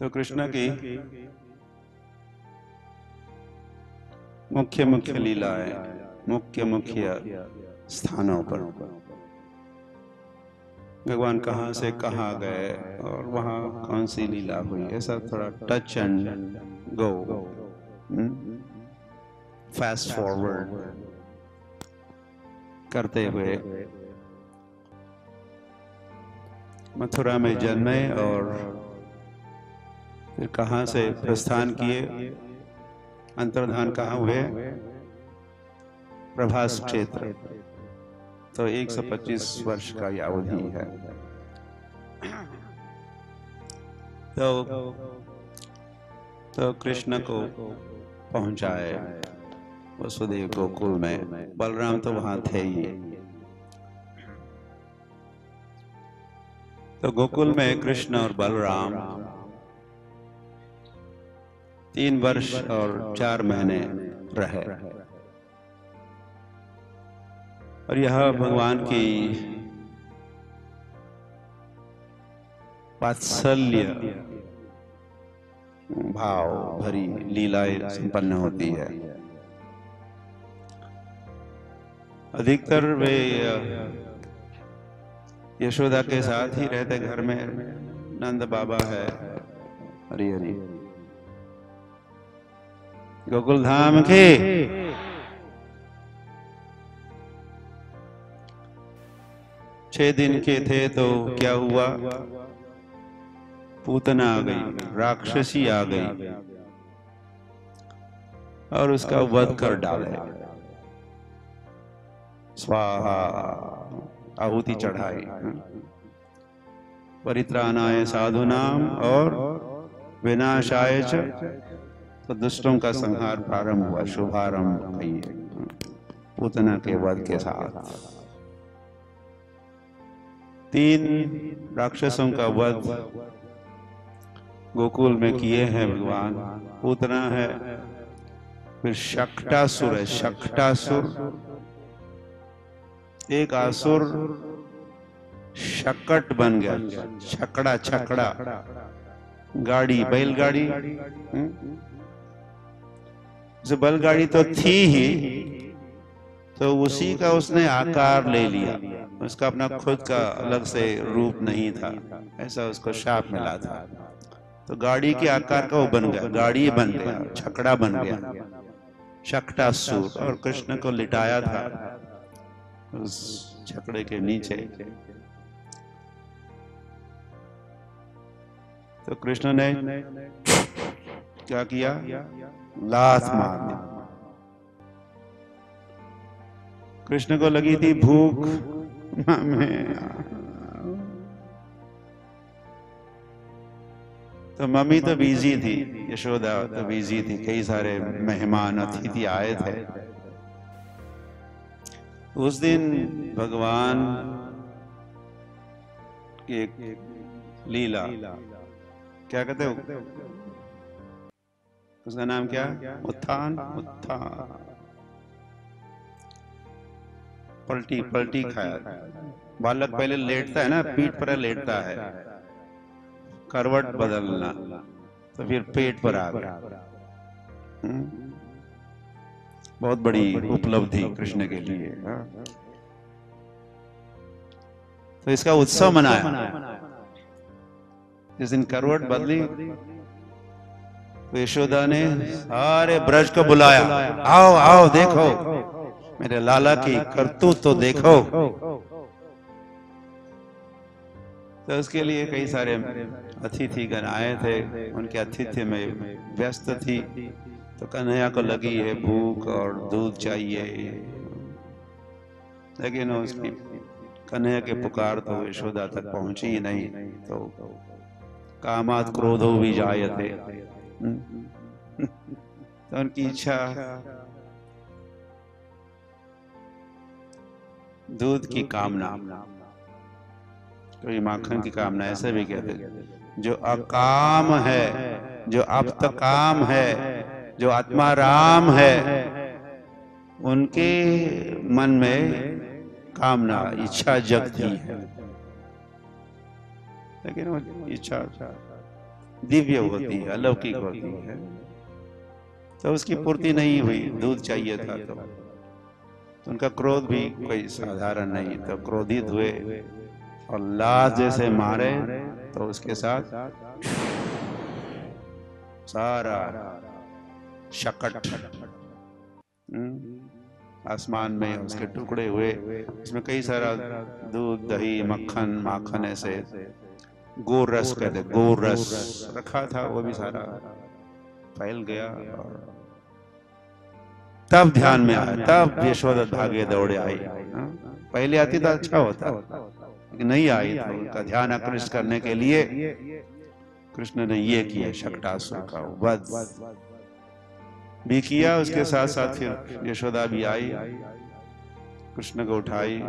तो कृष्ण की मुख्य मुख्य लीलाएं, मुख्य मुख्य स्थानों पर भगवान कहाँ से कहाँ गए और वहाँ कौन सी लीला हुई, ऐसा थोड़ा touch and go, fast forward करते हुए मथुरा में जन्मे और फिर कहाँ से प्रस्थान किए, अंतर्धान कहाँ हुए, प्रभास क्षेत्र। तो 125 वर्ष का यह अवधि है। तो कृष्ण को पहुंचाए वसुदेव गोकुल में। बलराम तो वहां थे ही। तो गोकुल में कृष्ण और बलराम 3 वर्ष और 4 महीने रहे। और यह भगवान की वात्सल्य भाव भरी लीलाएं संपन्न होती है। अधिकतर वे यशोदा के साथ ही रहते घर में। नंद बाबा है, हरि हरि, गोकुल धाम के। 6 दिन के थे तो क्या हुआ, पूतना आ गई, राक्षसी आ गई और उसका वध कर डाले। स्वाहा, आहुति चढ़ाई। परित्राणाय साधुनाम और विनाशाय च, तो दुष्टों का संहार प्रारंभ हुआ, शुभारंभ कहिए, पूतना के वध के साथ। 3 राक्षसों का वध गोकुल में किए हैं भगवान। पूतना है, फिर शक्टासुर है। शक्टासुर एक असुर शकट बन गया, छकड़ा छकड़ा, गाड़ी, बैलगाड़ी। जो बैलगाड़ी तो थी ही, तो उसी का उसने आकार ले लिया। उसका अपना खुद का अलग से रूप नहीं था, ऐसा उसको शाप मिला था। तो गाड़ी के आकार का वो बन गया, गाड़ी बन गया, छकड़ा बन गया, शक्टासुर। और कृष्ण को लिटाया था उस छकड़े के नीचे। तो कृष्ण ने क्या किया, लात मार दी। कृष्ण को लगी थी भूख, तो मम्मी तो बिजी थी, यशोदा तो बिजी थी, कई सारे मेहमान अतिथि आए थे। उस दिन भगवान की एक लीला, क्या कहते हो उसका नाम, क्या, उत्थान। उत्थान, पलटी पलटी खाया। बालक पहले लेटता है ना, पीठ पर लेटता है, करवट बदलना, तो फिर पेट पर आ गया। बहुत बड़ी उपलब्धि कृष्ण के लिए। तो इसका उत्सव मनाया। जिस दिन करवट बदली, तो यशोदा ने सारे ब्रज को बुलाया, आओ आओ देखो मेरे लाला की करतूत तो देखो। तो उसके लिए कई सारे अतिथिगण आए थे, उनके आतिथ्य में व्यस्त थी। तो कन्हैया को लगी है भूख और दूध चाहिए, लेकिन उसकी कन्हैया के पुकार तो यशोदा तक पहुंची ही नहीं। तो कामात क्रोधो भी जायते, तो उनकी इच्छा दूध की कामना, कोई माखन की कामना, ऐसे भी कहते। जो अकाम है, जो अप्तकाम है, जो आत्मा राम है, उनके मन में कामना, इच्छा जगती है। लेकिन वो इच्छा दिव्य होती है, अलौकिक होती है। तो उसकी पूर्ति नहीं हुई, दूध चाहिए था। तो उनका क्रोध भी कोई साधारण नहीं, तो क्रोधित हुए और लाश जैसे मारे, तो उसके साथ सारा शकट आसमान में उसके टुकड़े हुए। इसमें कई सारा दूध, दही, मक्खन, माखन, ऐसे गोरस कहते, गोरस रखा था, वो भी सारा फैल गया। और तब ध्यान में आया, तब यशोदा भागे दौड़े आई। पहले आती तो अच्छा होता, लेकिन नहीं आई। तो उनका ध्यान आकृष्ट करने के लिए कृष्ण ने ये किया, शकटासुर का वध भी किया। उसके साथ साथ फिर यशोदा भी आई, कृष्ण को उठाई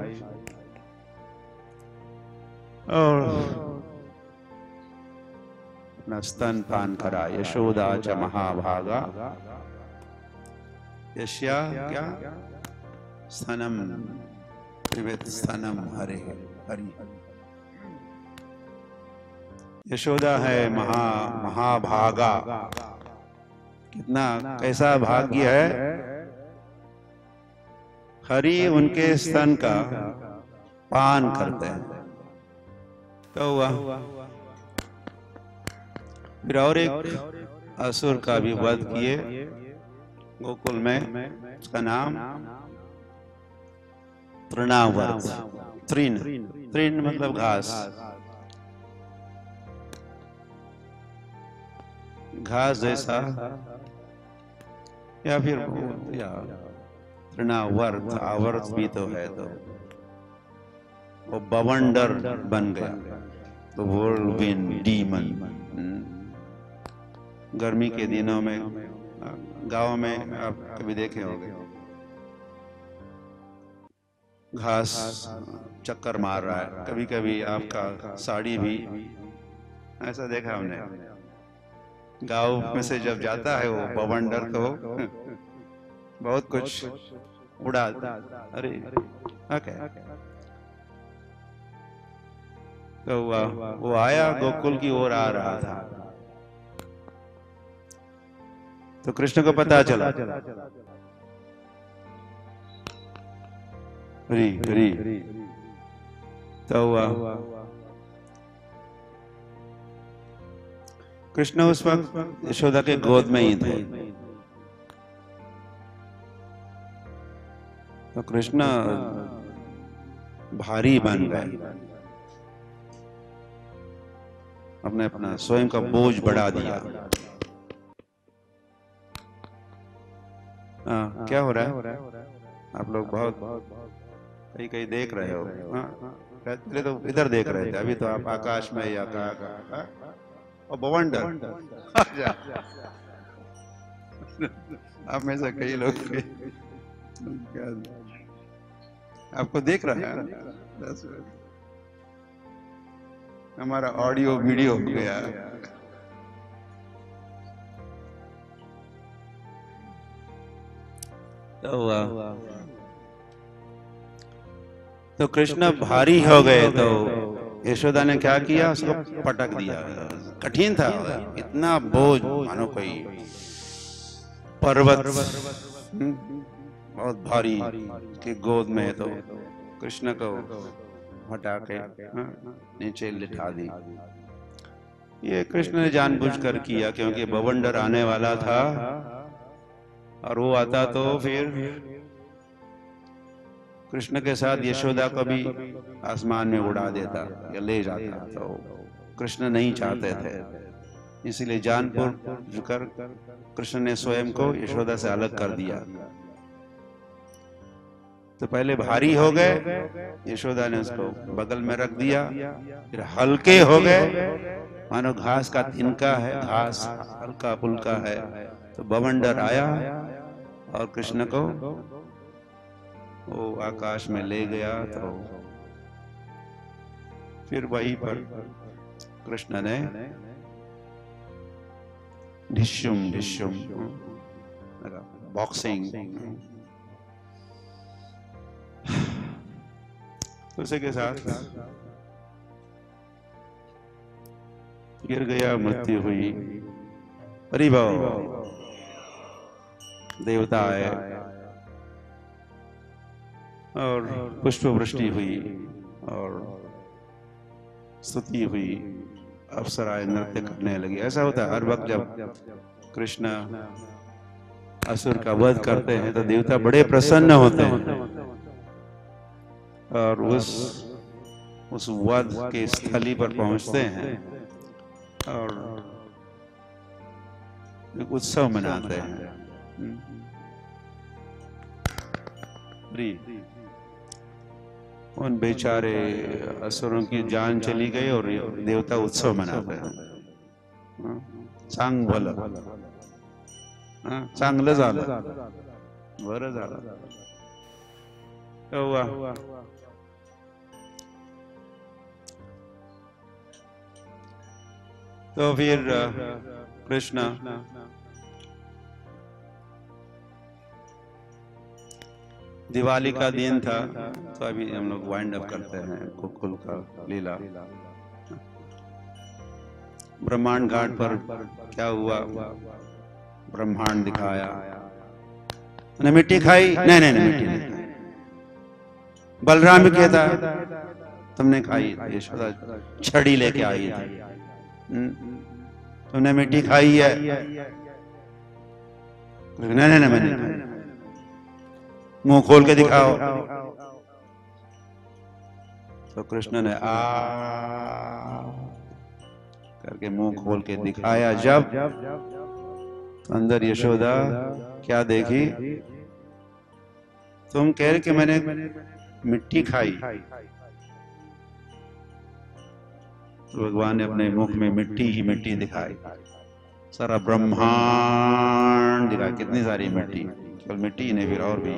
और अपना स्तन पान करा। यशोदा च महाभागा यश्या क्या स्तनम पिबेत स्तनम हरे हरि। यशोदा है महाभागा। कितना कैसा भाग्य है, हरि उनके स्तन का पान करते हैं। तो हुआ फिर और एक असुर का भी वध किए गोकुल में। उसका नाम तृणावर्त, तृण, तृण मतलब घास, घास जैसा, या फिर तृणावर्त, आवर्त भी तो है। तो वो बवंडर बन गया, तो व्हिरलविंड डीमन। गर्मी के दिनों में गांव में आप कभी देखे होंगे, घास चक्कर मार रहा है। कभी कभी आपका साड़ी भी ऐसा देखा हमने। गांव में से जब जाता है वो बवंडर, तो बहुत कुछ उड़ा। अरे ओके। तो वो आया, गोकुल की ओर आ रहा था। तो कृष्ण को पता चला, हरी हरी। तो हुआ कृष्ण उस वक्त यशोदा के गोद में ही थे। तो कृष्ण भारी बन गए, अपने अपना स्वयं का बोझ बढ़ा दिया। क्या हो रहा है? आप लोग बहुत कहीं कहीं देख रहे हो। पहले तो इधर देख रहे थे, अभी तो आप आकाश में या और बवंडर। आप में से कई लोग आपको देख रहा है। हमारा ऑडियो वीडियो हो गया। तो कृष्ण भारी हो गए, तो यशोदा ने क्या किया, उसको पटक दिया। कठिन था, इतना बोझ मानो कोई पर्वत बहुत भारी की गोद में। तो कृष्ण को हटा के नीचे लिटा दी। ये कृष्ण ने जानबूझकर किया, क्योंकि बवंडर आने वाला था, और वो आता तो फिर कृष्ण के साथ यशोदा को भी आसमान में उड़ा देता या ले जाता। तो कृष्ण नहीं चाहते थे, इसीलिए जानबूझकर कृष्ण ने स्वयं को यशोदा से अलग कर दिया। तो पहले भारी हो गए, यशोदा ने उसको बगल में रख दिया। फिर हल्के हो गए, मानो घास का तिनका है, घास हल्का फुल्का है। तो बवंडर आया और कृष्ण को वो आकाश में ले गया। तो फिर वहीं पर कृष्ण ने ढिशुम ढिशुम बॉक्सिंग, उसी के साथ गिर गया, मृत्यु हुई। हरि भाव। देवता आए और पुष्प वृष्टि हुई और स्तुति हुई, अप्सराएं नृत्य करने लगी। ऐसा होता है हर वक्त जब कृष्ण असुर का वध करते हैं तो देवता बड़े प्रसन्न होते हैं और उस वध के स्थली पर पहुंचते हैं और एक उत्सव मनाते हैं। उन बेचारे असुरों की जान चली गई और देवता उत्सव मनाते हैं। चांगलं चांगलं झालं, बरं झालं। तो फिर कृष्ण दिवाली का दिन था, तो अभी हम लोग वाइंड अप करते हैं गोकुल का लीला। ब्रह्मांड घाट पर क्या हुआ? ब्रह्मांड दिखाया। ने मिट्टी खाई? नहीं नहीं नहीं, मिट्टी नहीं खाई। बलराम भी कहता तुमने खाई, यशोदा छड़ी लेके आई थी, तुमने मिट्टी खाई है? नहीं नहीं नहीं, मैंने खाई। मुंह खोल के दिखाओ। तो कृष्ण ने आ करके मुंह खोल के दिखाया। जब अंदर यशोदा क्या देखी? तुम कह रहे कि मैंने मिट्टी खाई। तो भगवान ने अपने मुख में मिट्टी ही मिट्टी दिखाई, सारा ब्रह्मांड दिखाया। कितनी सारी मिट्टी, केवल मिट्टी ही नहीं, फिर और भी।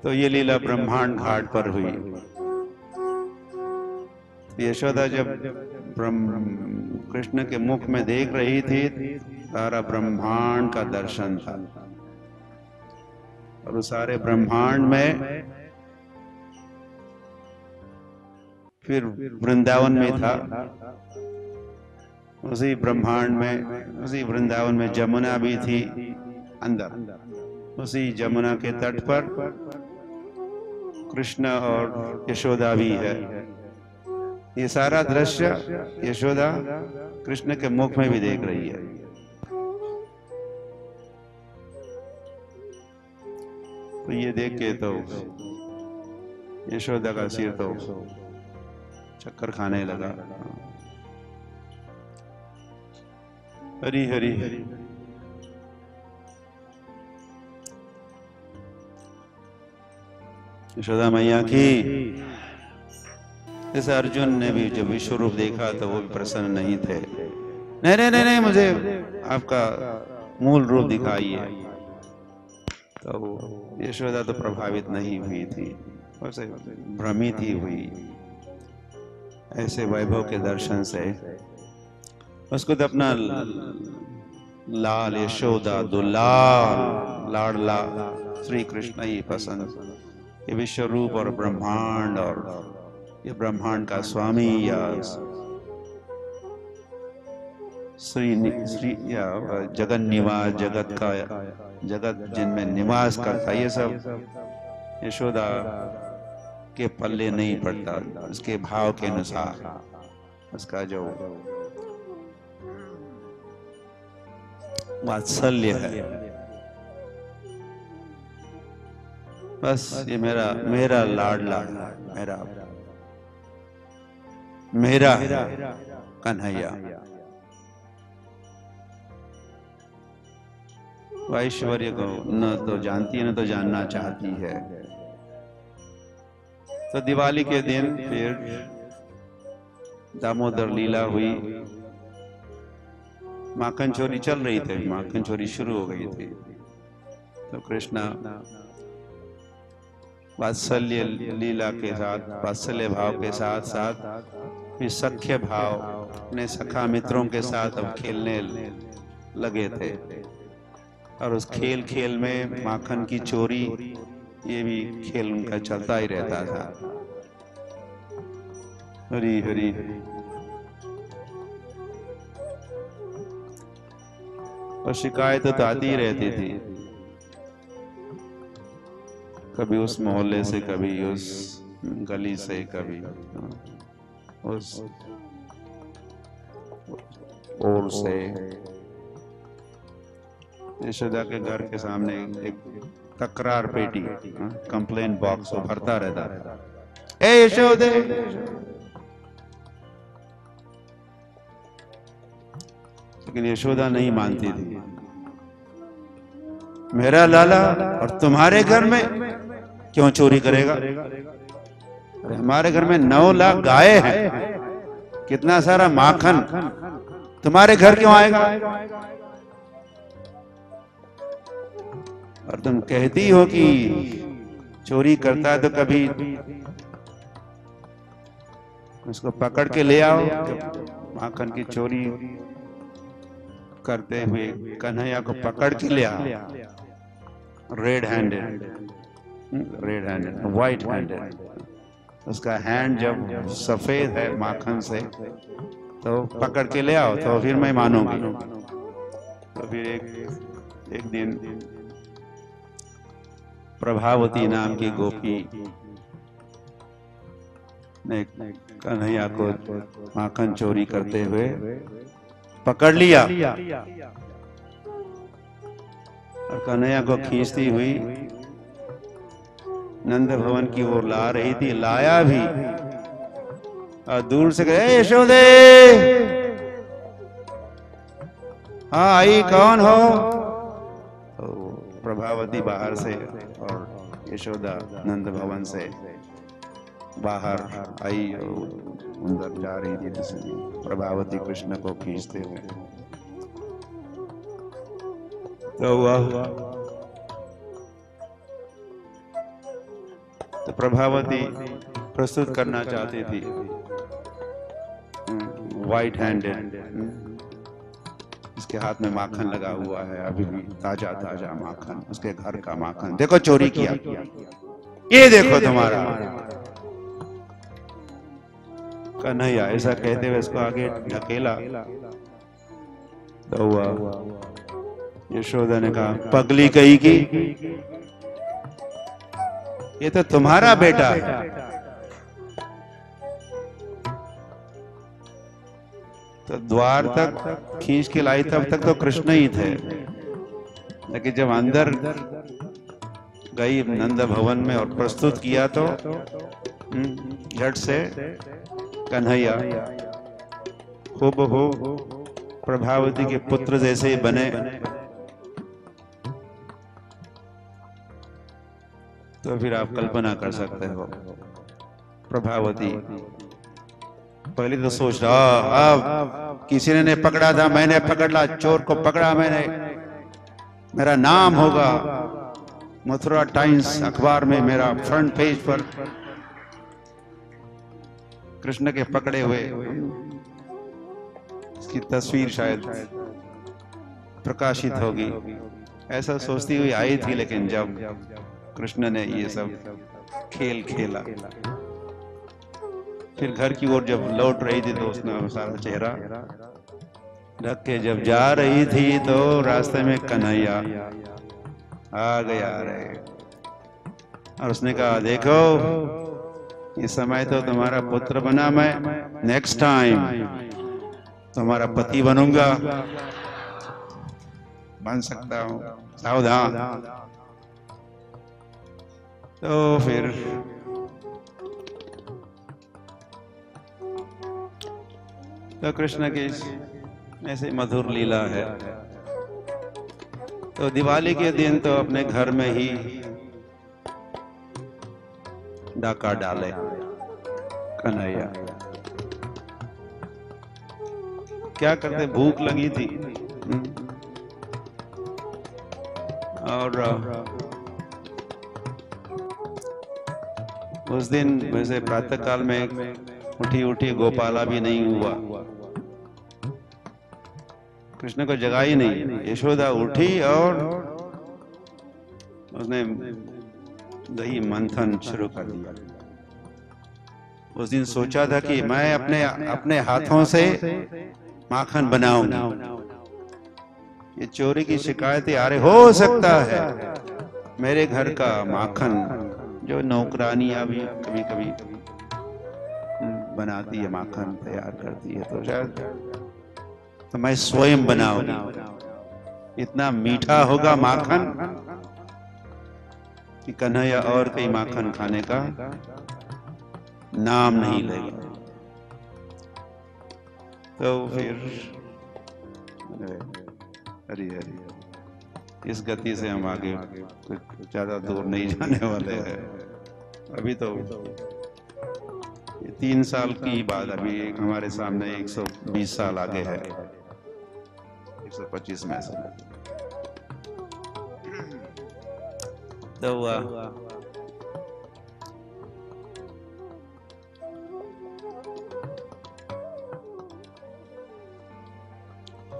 तो ये लीला ब्रह्मांड घाट पर हुई। यशोदा जब कृष्ण के मुख में देख रही थी, सारा ब्रह्मांड का दर्शन था। और उस सारे ब्रह्मांड में फिर वृंदावन में था। उसी ब्रह्मांड में, उसी वृंदावन में जमुना भी थी अंदर। उसी जमुना के तट पर कृष्ण और यशोदा भी है। ये सारा दृश्य यशोदा कृष्ण के मुख में भी देख रही है। तो ये देख के तो यशोदा का सिर तो चक्कर खाने लगा। हरी हरी हरी। यशोदा मैया की। जैसे अर्जुन ने भी जब विश्व रूप देखा तो वो भी प्रसन्न नहीं थे। नहीं नहीं नहीं नहीं, मुझे आपका मूल रूप दिखाइए। तो यशोदा तो प्रभावित नहीं हुई थी, वैसे भ्रमित ही हुई ऐसे वैभव के दर्शन से। उसको तो अपना लाल यशोदा दुलाल लाडला श्री कृष्ण ही पसंद। ये विश्व रूप और ब्रह्मांड और ये ब्रह्मांड का स्वामी या श्री या जगन निवास, जगत का जगत जिनमें निवास करता, ये सब यशोदा के पल्ले नहीं पड़ता। उसके भाव के अनुसार उसका जो वात्सल्य है, बस ये मेरा लाडला, मेरा है कन्हैया। ऐश्वर्य को न तो जानती है न तो जानना चाहती है। तो दिवाली के दिन फिर दामोदर लीला हुई। माखन चोरी चल रही थी, माखन चोरी शुरू हो गई थी। तो कृष्णा वात्सल्य लीला के साथ, वात्सल्य भाव के साथ साथ फिर सख्य भाव अपने सखा मित्रों के साथ अब खेलने लगे थे। और उस खेल खेल में माखन की चोरी ये भी खेल उनका चलता ही रहता था। हरी हरी। और शिकायत तो आती ही रहती थी, कभी उस मोहल्ले से, कभी उस गली से, कभी उस ओर से। यशोदा के घर के सामने एक तकरार पेटी, कंप्लेंट बॉक्स वो भरता रहता। ए यशोदे, लेकिन यशोदा नहीं मानती थी। मेरा लाला और तुम्हारे घर में क्यों चोरी करेगा? हमारे घर में 9 लाख गाय हैं, कितना सारा माखन तुम्हारे घर क्यों आएगा? और तुम कहती हो कि चोरी करता है तो कभी उसको पकड़ के ले आओ। माखन की चोरी करते हुए कन्हैया को पकड़ के ले आओ, रेड हैंडेड, व्हाइट हैंडेड। उसका हैंड जब सफेद है माखन से तो पकड़ के ले आओ, तो फिर मैं मानूंगी। तो फिर एक दिन प्रभावती नाम की गोपी ने कन्हैया को माखन चोरी करते हुए पकड़ लिया और कन्हैया को खींचती हुई नंद भवन की ओर ला रही थी। लाया भी और दूर से कहे, यशोदे, हाँ आई, कौन हो? तो प्रभावती बाहर से और यशोदा नंद भवन से बाहर आई और अंदर जा रही थी प्रभावती कृष्ण को खींचते हुए। तो वह तो प्रभावती प्रस्तुत करना चाहती थी व्हाइट हैंडेड, इसके हाथ में माखन लगा हुआ है, अभी भी ताजा ताजा माखन, उसके घर का माखन। देखो चोरी किया, ये देखो तुम्हारा। कन्हैया ऐसा कहते हुए इसको आगे ढकेला तो हुआ। यशोदा ने कहा, पगली कही की, ये तो तुम्हारा बेटा है। तो द्वार तक खींच के लाई तब तक तो कृष्ण ही थे, लेकिन जब अंदर गई नंद भवन में और प्रस्तुत किया तो झट से कन्हैया खूब हो प्रभावती के पुत्र जैसे बने। तो फिर आप कल्पना कर सकते हो, प्रभावती पहले तो सोच रहा, अब किसी ने पकड़ा था, मैंने पकड़ ला, चोर को पकड़ा मैंने, मेरा नाम होगा मथुरा टाइम्स अखबार में, मेरा फ्रंट पेज पर कृष्ण के पकड़े हुए इसकी तस्वीर शायद प्रकाशित होगी, ऐसा सोचती हुई आई थी। लेकिन जब कृष्ण ने ये सब खेल खेला, फिर घर की ओर जब लौट रही थी तो उसने सारा चेहरा ढक के जब जा रही थी तो रास्ते में कन्हैया आ गया रे, और उसने कहा, देखो इस समय तो तुम्हारा पुत्र बना मैं, नेक्स्ट टाइम तुम्हारा पति बनूंगा, बन सकता हूं, सावधान। तो फिर तो कृष्ण की ऐसे मधुर लीला है। तो दिवाली के दिन तो अपने घर में ही डाका डाले कन्हैया। क्या करते, भूख लगी थी और उस दिन वैसे प्रातः काल में उठी उठी गोपाला भी नहीं हुआ, कृष्ण को जगा ही नहीं। यशोदा उठी और उसने दही मंथन शुरू कर दिया। उस दिन सोचा था कि मैं अपने हाथों से माखन बनाऊंगी। ये चोरी की शिकायतें आ रही, हो सकता है मेरे घर का माखन जो नौकरानियां भी कभी कभी बनाती है, माखन तैयार करती है, तो शायद तो मैं स्वयं बनाऊंगी। इतना मीठा होगा माखन कि कन्हैया और कहीं माखन खाने का नाम नहीं लेगा। तो फिर हरी हरी इस गति से हम आगे कुछ ज्यादा दूर नहीं जाने वाले हैं। अभी तो 3 साल की बात, अभी हमारे सामने 120 साल आगे है, 125 में से। तो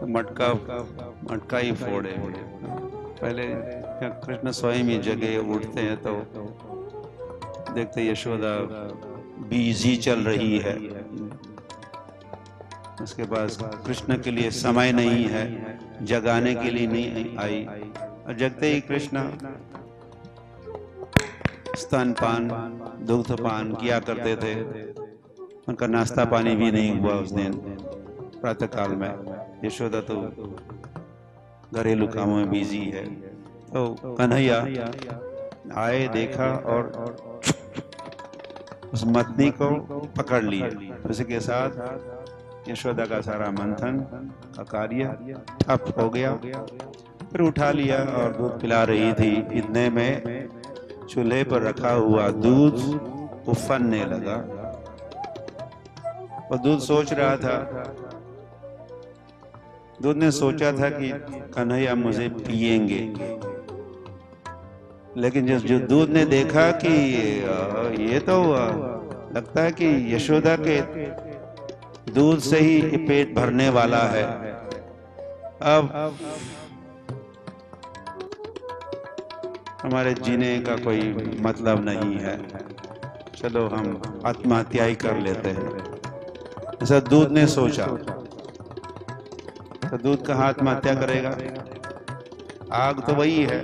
मटका ही फोड़े। पहले कृष्ण स्वयं ही जगह उठते हैं तो देखते यशोदा बिजी चल रही है, उसके पास कृष्ण के लिए समय नहीं है, जगाने के लिए नहीं आई। और जगते ही कृष्ण स्तनपान दुग्धपान किया करते थे। उनका नाश्ता पानी भी नहीं हुआ उस दिन प्रातः काल में। यशोदा तो घरेलू कामों में बिजी है। तो कन्हैया आए, देखा और उस मतनी को पकड़ लिए। उसके साथ यशोदा का सारा मंथन का कार्य ठप हो गया। फिर उठा लिया और दूध पिला रही थी। इतने में चूल्हे पर रखा हुआ दूध उफनने लगा। और दूध सोच रहा था, दूध ने सोचा था कि कन्हैया मुझे पिएंगे, लेकिन जो दूध ने देखा कि ये तो लगता है कि यशोदा के दूध से ही पेट भरने वाला है, अब हमारे जीने का कोई मतलब नहीं है, चलो हम आत्महत्या ही कर लेते हैं, ऐसा दूध ने सोचा। तो दूध कहाँ आत्महत्या करेगा, आग तो वही है।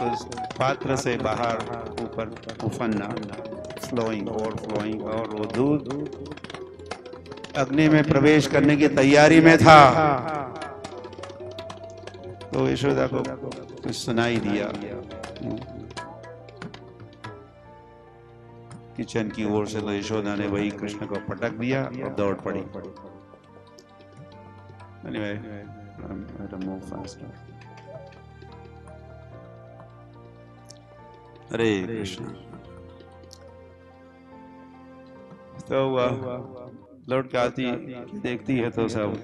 उस पात्र से बाहर ऊपर उफनना, फ्लोइंग और फ्लोइंग, और वो दूध अग्नि में प्रवेश करने की तैयारी में था। तो यशोदा को कुछ सुनाई दिया, किचन की ओर से। तो यशोदा ने वही कृष्ण को पटक दिया और दौड़ पड़ी। Anyway, I'll move faster. हरे कृष्ण। तो लौट के आती, देखती है तो सब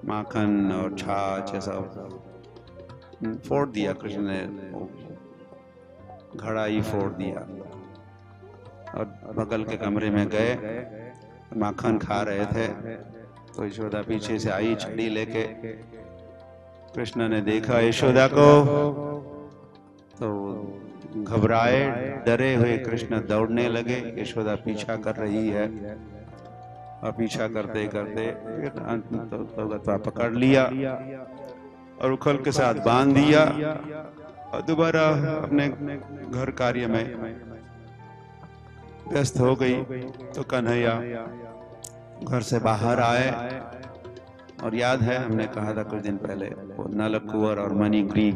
माखन और छाछ सब फोड़ दिया। कृष्ण ने घड़ा ही फोड़ दिया और बगल के कमरे में गए, माखन खा रहे थे। तो यशोदा पीछे से आई छड़ी लेके। कृष्ण ने देखा यशोदा को तो घबराए, डरे हुए कृष्ण दौड़ने लगे। यशोदा पीछा कर रही है और पीछा करते करते अंत में तो पकड़ लिया और उखल के साथ बांध दिया और दोबारा अपने घर कार्य में व्यस्त हो गई। तो कन्हैया घर से बाहर आए और याद है हमने कहा था कुछ दिन पहले, वो नल कुंवर और मणिग्रीव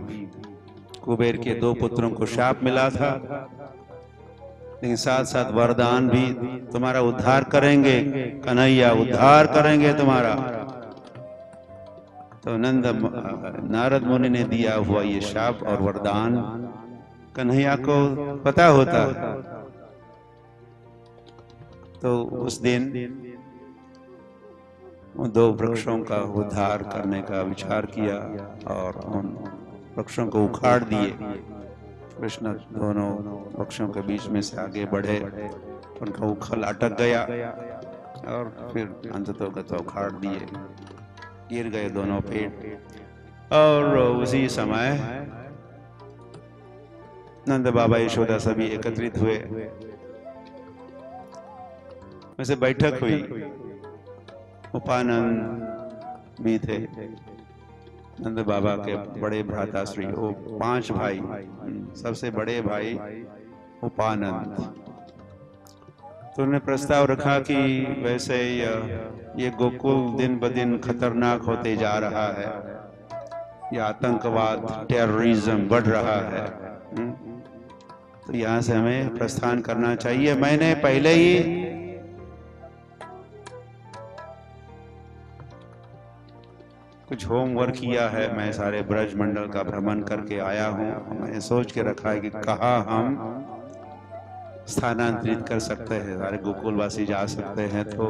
कुबेर के 2 पुत्रों को शाप मिला था, लेकिन साथ साथ वरदान भी, तुम्हारा उद्धार करेंगे कन्हैया, उद्धार करेंगे तुम्हारा। तो नारद मुनि ने दिया हुआ ये शाप और वरदान कन्हैया को पता होता। तो उस दिन उन 2 वृक्षों का उद्धार करने का विचार किया और उन वृक्षों को उखाड़ दिए। कृष्ण दोनों वृक्षों के बीच में से आगे बढ़े, उनका उखल अटक गया और फिर अंततः उखाड़ दिए, गिर गए दोनों पेड़। और उसी समय नंद बाबा यशोदा सभी एकत्रित हुए। वैसे बैठक हुई, उपानंद भी थे, नंद बाबा के बड़े भ्राताश्री, वो 5 भाई, सबसे बड़े भाई उपानंद। तो उन्होंने प्रस्ताव रखा कि वैसे ये गोकुल दिन ब दिन खतरनाक होते जा रहा है, ये आतंकवाद, टेररिज्म बढ़ रहा है, तो यहाँ से हमें प्रस्थान करना चाहिए। मैंने पहले ही कुछ होमवर्क किया है, मैं सारे ब्रज मंडल का भ्रमण करके आया हूँ। मैंने सोच के रखा है कि कहाँ हम स्थानांतरित कर सकते हैं, सारे गोकुलवासी जा सकते हैं। तो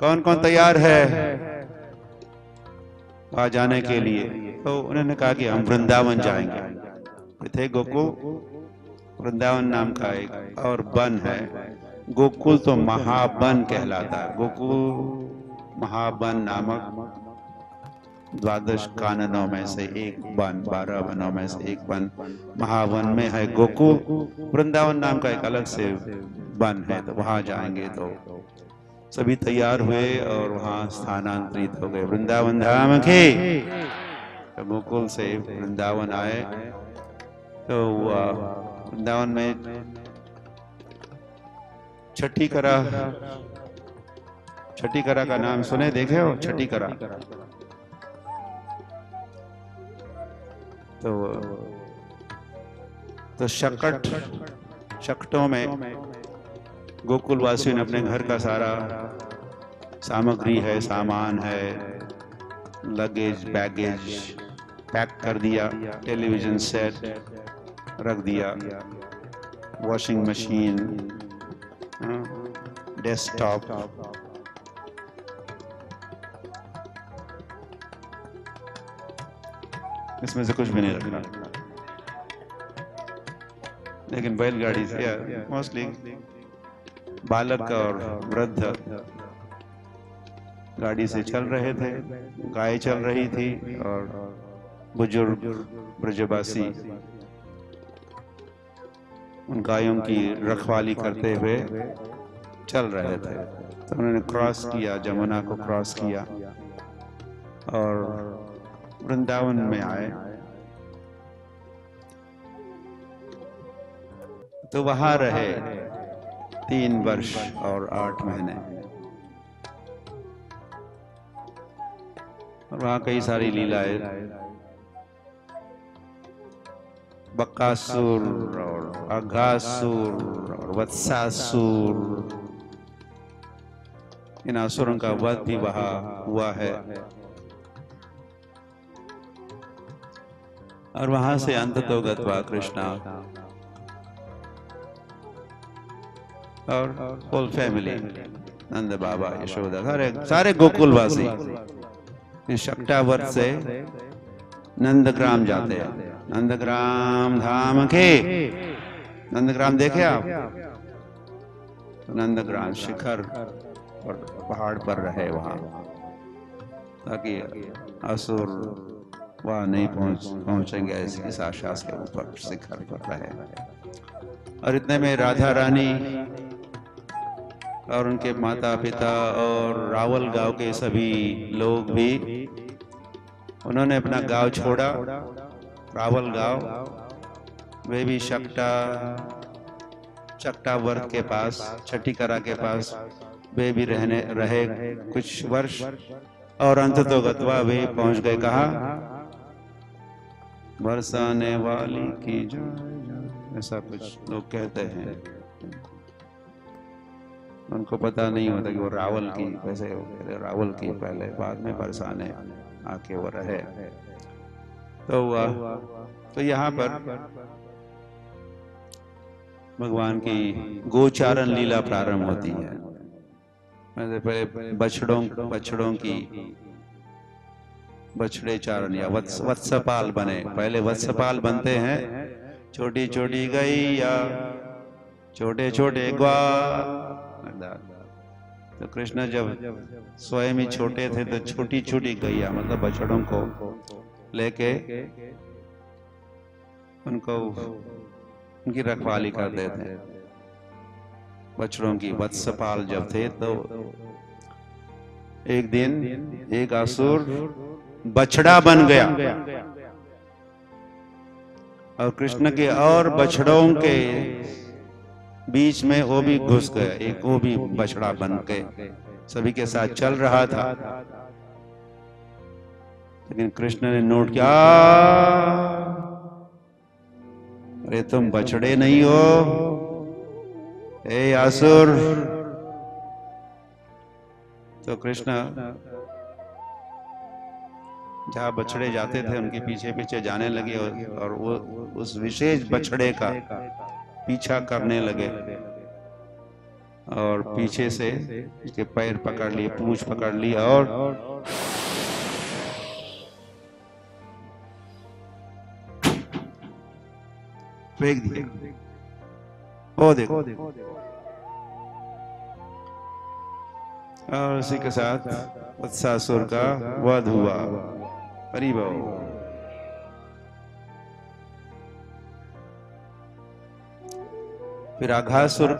कौन कौन तैयार है वहां जाने के लिए? तो उन्होंने कहा कि हम वृंदावन जाएंगे। थे गोकुल, वृंदावन नाम का एक और वन है। गोकुल तो महावन कहलाता है। गोकुल महावन नामक 12 काननों में से एक वन, 12 वनों में से एक वन महावन में है गोकुल। वृंदावन नाम का एक अलग से वन है, तो वहां जाएंगे। तो सभी तैयार हुए और वहां स्थानांतरित हो गए वृंदावन धाम के। तो गोकुल से वृंदावन आए। तो वृंदावन में छठीकरा, छठीकरा का नाम सुने, देखे हो छठीकरा? तो शकटों में गोकुल वासियों ने अपने घर का सारा सामग्री है, सामान है, लगेज बैगेज पैक कर दिया। टेलीविजन सेट रख दिया, वॉशिंग मशीन, डेस्कटॉप, इसमें से कुछ भी नहीं रखना। लेकिन बैलगाड़ी से मोस्टली बालक और वृद्ध गाड़ी से चल रहे थे, गाय चल रही थी और बुजुर्ग ब्रजवासी उन गायों की रखवाली करते हुए चल रहे थे। तो उन्होंने क्रॉस किया, जमुना को क्रॉस किया और वृंदावन में आए। तो वहां रहे 3 वर्ष और 8 महीने। और वहां कई सारी लीलाएं, बकासुर और अघासुर और वत्सासुर, इन असुरों का वध भी वहां हुआ है। और वहां से अंततो गत्वा कृष्णा और फुल फैमिली, नंद बाबा, यशोदा, सारे गोकुलवासी इस शक्टावर्त से नंदग्राम जाते हैं। नंदग्राम धाम के, नंदग्राम देखे आप? नंदग्राम शिखर और पहाड़ पर रहे वहां, ताकि असुर वहां नहीं पहुंचेंगे, इस आशा के ऊपर शिखर पर रहे। और इतने में राधा रानी और उनके माता पिता और रावल गांव के सभी लोग भी, उन्होंने अपना गांव छोड़ा, रावल गांव, वे भी चकटावर्त के पास, छठीकरा के पास वे भी रहे कुछ वर्ष। और अंततो गत्वा वे पहुंच गए कहा? बरसाने वाली की जय, ऐसा कुछ लोग कहते हैं। उनको पता नहीं होता कि वो रावल की, वैसे रावल की पहले, बाद में बरसाने आके वो रहे। तो यहाँ पर भगवान की गोचारण लीला प्रारंभ होती है। पहले बछड़ों की बछड़े चारण या वत्सपाल बने। पहले वत्सपाल बनते हैं, छोटी छोटी गैया, छोटे छोटे ग्वाल, तो कृष्ण जब स्वयं ही छोटे थे तो छोटी छोटी गैया मतलब बछड़ों को लेके उनको उनकी रखवाली करते थे। बछड़ों की वत्सपाल जब थे तो एक दिन एक असुर बछड़ा बन गया और कृष्ण के और बछड़ों के बीच में वो भी घुस गया, एक वो भी बछड़ा बन के सभी के साथ चल रहा था। लेकिन कृष्ण ने नोट किया, अरे तुम बछड़े नहीं हो, ए असुर। तो कृष्ण जहां बछड़े जाते थे उनके पीछे पीछे जाने लगे और वो उस विशेष बछड़े का पीछा करने लगे और पीछे से उसके पैर पकड़ लिए, पूंछ पकड़ ली और फेंक दिए। वो देखो, और उसी के साथ वत्सासुर का वध हुआ। हरि बोल। फिर अघासुर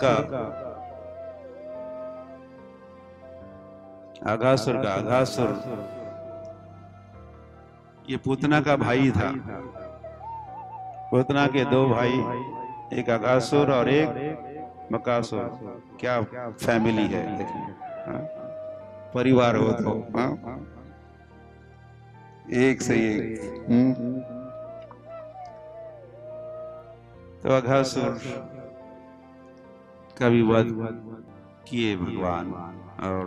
ये पूतना का भाई था। पूतना के दो भाई, एक अघासुर और एक बकासुर। क्या फैमिली है, देखिए, परिवार हो तो एक से एक। तो अघासुर का भी वध किए भगवान, और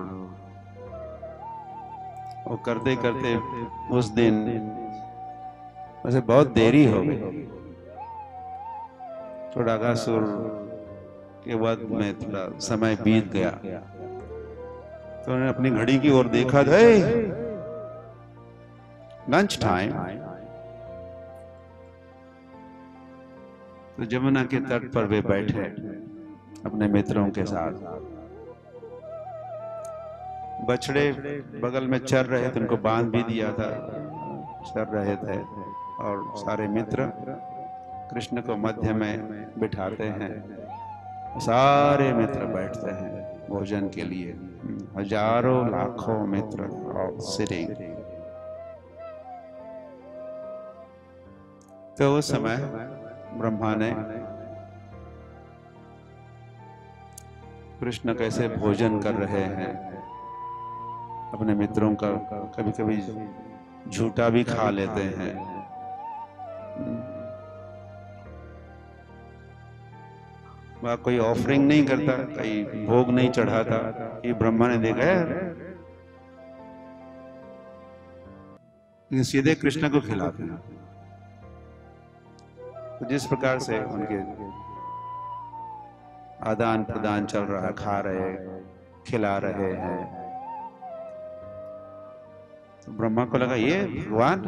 वो करते करते उस दिन वैसे बहुत देरी हो गई। थोड़ा अघासुर के वध में थोड़ा समय बीत गया तो उन्होंने अपनी घड़ी की ओर देखा, था लंच टाइम। तो जमुना के तट पर वे बैठे अपने मित्रों के साथ। बछड़े बगल में चर रहे थे, उनको बांध भी दिया था, चर रहे थे, और सारे मित्र कृष्ण को मध्य में बिठाते हैं। सारे मित्र बैठते हैं भोजन के लिए, हजारों लाखों मित्र सिटिंग। तो उस समय ब्रह्मा ने कृष्ण कैसे भोजन कर रहे हैं अपने मित्रों का, कभी कभी झूठा भी खा लेते हैं। वह कोई ऑफरिंग नहीं करता, कहीं भोग नहीं चढ़ाता। ये ब्रह्मा ने देखा है, सीधे कृष्ण को खिलाते हैं। तो जिस प्रकार से उनके आदान प्रदान चल रहा है, खा रहे, खिला रहे हैं, तो ब्रह्मा को लगा ये भगवान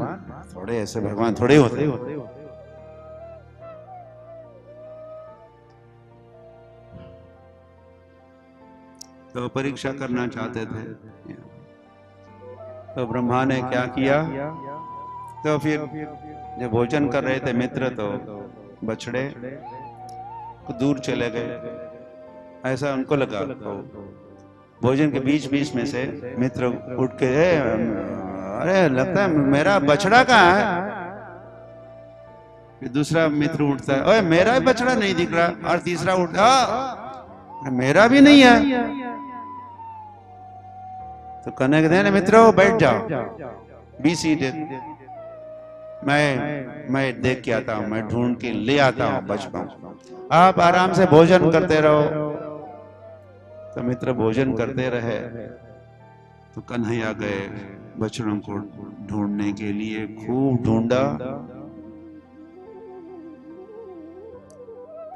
थोड़े ऐसे भगवान थोड़े होते। तो परीक्षा करना चाहते थे। तो ब्रह्मा ने क्या किया, तो फिर जब भोजन कर रहे थे मित्र, तो बछड़े दूर चले गए। ऐसा उनको लगा, तो भोजन के बीच बीच में से मित्र उठ के, अरे लगता है मेरा बछड़ा कहाँ है। फिर दूसरा मित्र उठता है, ओए मेरा भी बछड़ा नहीं दिख रहा। और तीसरा उठता, मेरा भी नहीं है। तो कहने के देने मित्रों बैठ जाओ, बी सीटेड, मैं देख के आता हूं, मैं ढूंढ के ले आता हूं बछड़ा, आप आराम से भोजन करते रहो। तो मित्र भोजन करते रहे। तो कन्हैया गए बछड़ों को ढूंढने के लिए, खूब ढूंढा,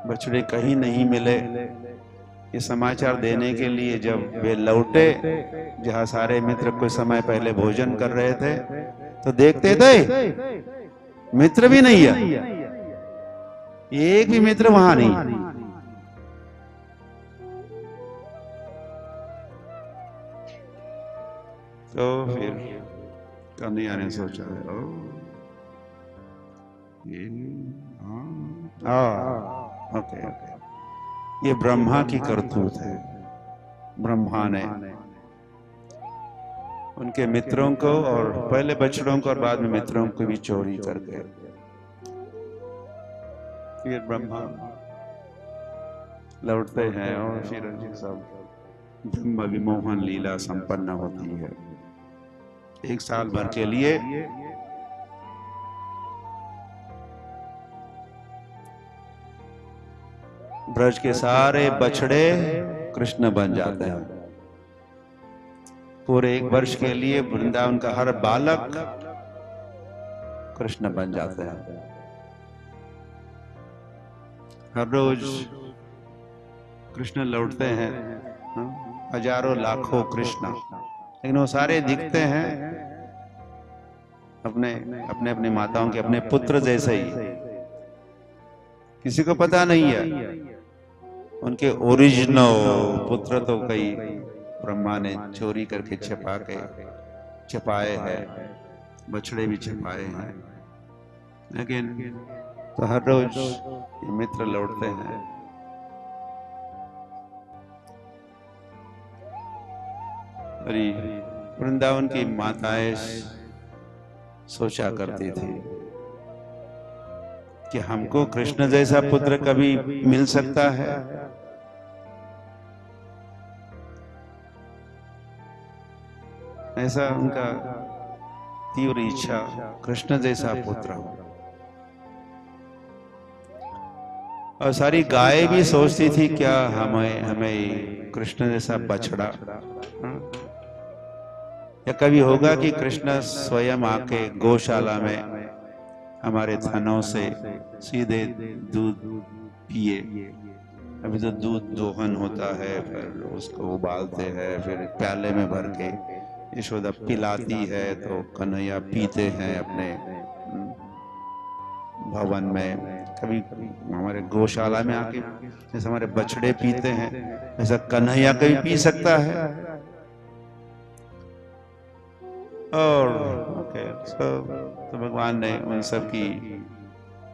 बछड़े कहीं नहीं मिले। ये समाचार देने के लिए जब वे लौटे जहां सारे मित्र कुछ समय पहले भोजन कर रहे थे, तो देखते थे मित्र भी नहीं है, एक भी मित्र वहां नहीं। तो फिर कन्हैया ने सोचा ओ ये ओके ओके, ये ब्रह्मा की करतूत है। ब्रह्मा ने उनके मित्रों को, और पहले बछड़ों को और बाद में मित्रों को भी चोरी करके फिर ब्रह्मा लौटते हैं और फिर सब ब्रह्म विमोहन लीला संपन्न होती है। 1 साल भर के लिए ब्रज के सारे बछड़े कृष्ण बन जाते हैं। पूरे 1 वर्ष के लिए वृंदावन का हर बालक कृष्ण बन जाते हैं। हर रोज कृष्ण लौटते हैं, हजारों लाखों कृष्ण, लेकिन वो सारे दिखते हैं अपने अपने अपनी माताओं के अपने पुत्र जैसे ही। किसी को पता नहीं है उनके ओरिजिनल पुत्र तो कई ब्रह्मा ने चोरी करके छिपाए हैं, बछड़े भी छिपाए हैं, लेकिन तो हर रोज ये मित्र लौटते हैं। वृंदावन की माताएं सोचा करती थी कि हमको कृष्ण जैसा पुत्र कभी मिल सकता है। ऐसा उनका तीव्र इच्छा, कृष्ण जैसा पुत्र हो। और सारी गाय भी सोचती थी क्या हमें कृष्ण जैसा बछड़ा, या कभी होगा कि कृष्ण स्वयं आके गौशाला में हमारे थनों से सीधे दूध पिए। अभी तो दूध दोहन होता है, फिर उसको उबालते हैं, फिर प्याले में भर के यशोदा पिलाती है, तो कन्हैया पीते हैं अपने भवन में। कभी हमारे गौशाला में आके जैसे हमारे बछड़े पीते हैं, ऐसा कन्हैया कभी पी सकता है। और तो भगवान ने उन सब की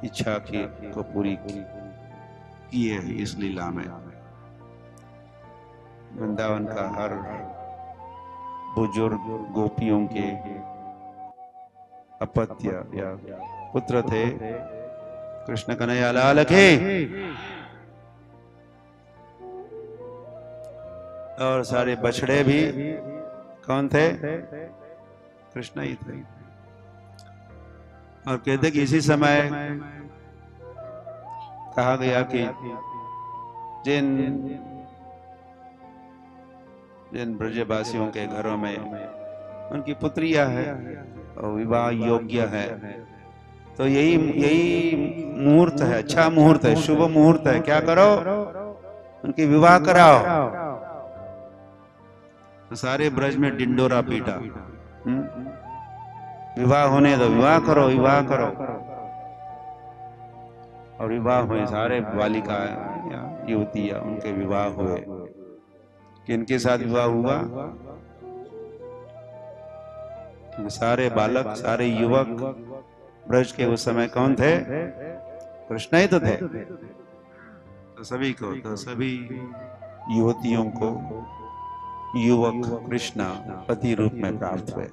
इच्छा को पूरी की है इस लीला में। वृंदावन का हर बुजुर्ग गोपियों के अपत्य या पुत्र थे। कृष्ण कन्हैया लाल की। और सारे बछड़े भी कौन थे? कृष्ण ही थे। और कहते कि इसी समय कहा गया कि जिन ब्रजवासियों के घरों में उनकी पुत्रियां है और विवाह योग्य है, तो यही मुहूर्त है, अच्छा मुहूर्त है, शुभ मुहूर्त है। क्या करो? उनकी विवाह कराओ। तो सारे ब्रज में डिंडोरा पीटा, विवाह होने दो, विवाह करो, विवाह करो। और विवाह हुए, सारे बालिका युवतियां उनके विवाह हुए। किनके साथ विवाह हुआ? सारे बालक, सारे युवक ब्रज के उस समय कौन थे? कृष्ण ही तो थे। तो सभी युवतियों को युवक कृष्ण पति रूप में प्राप्त हुए।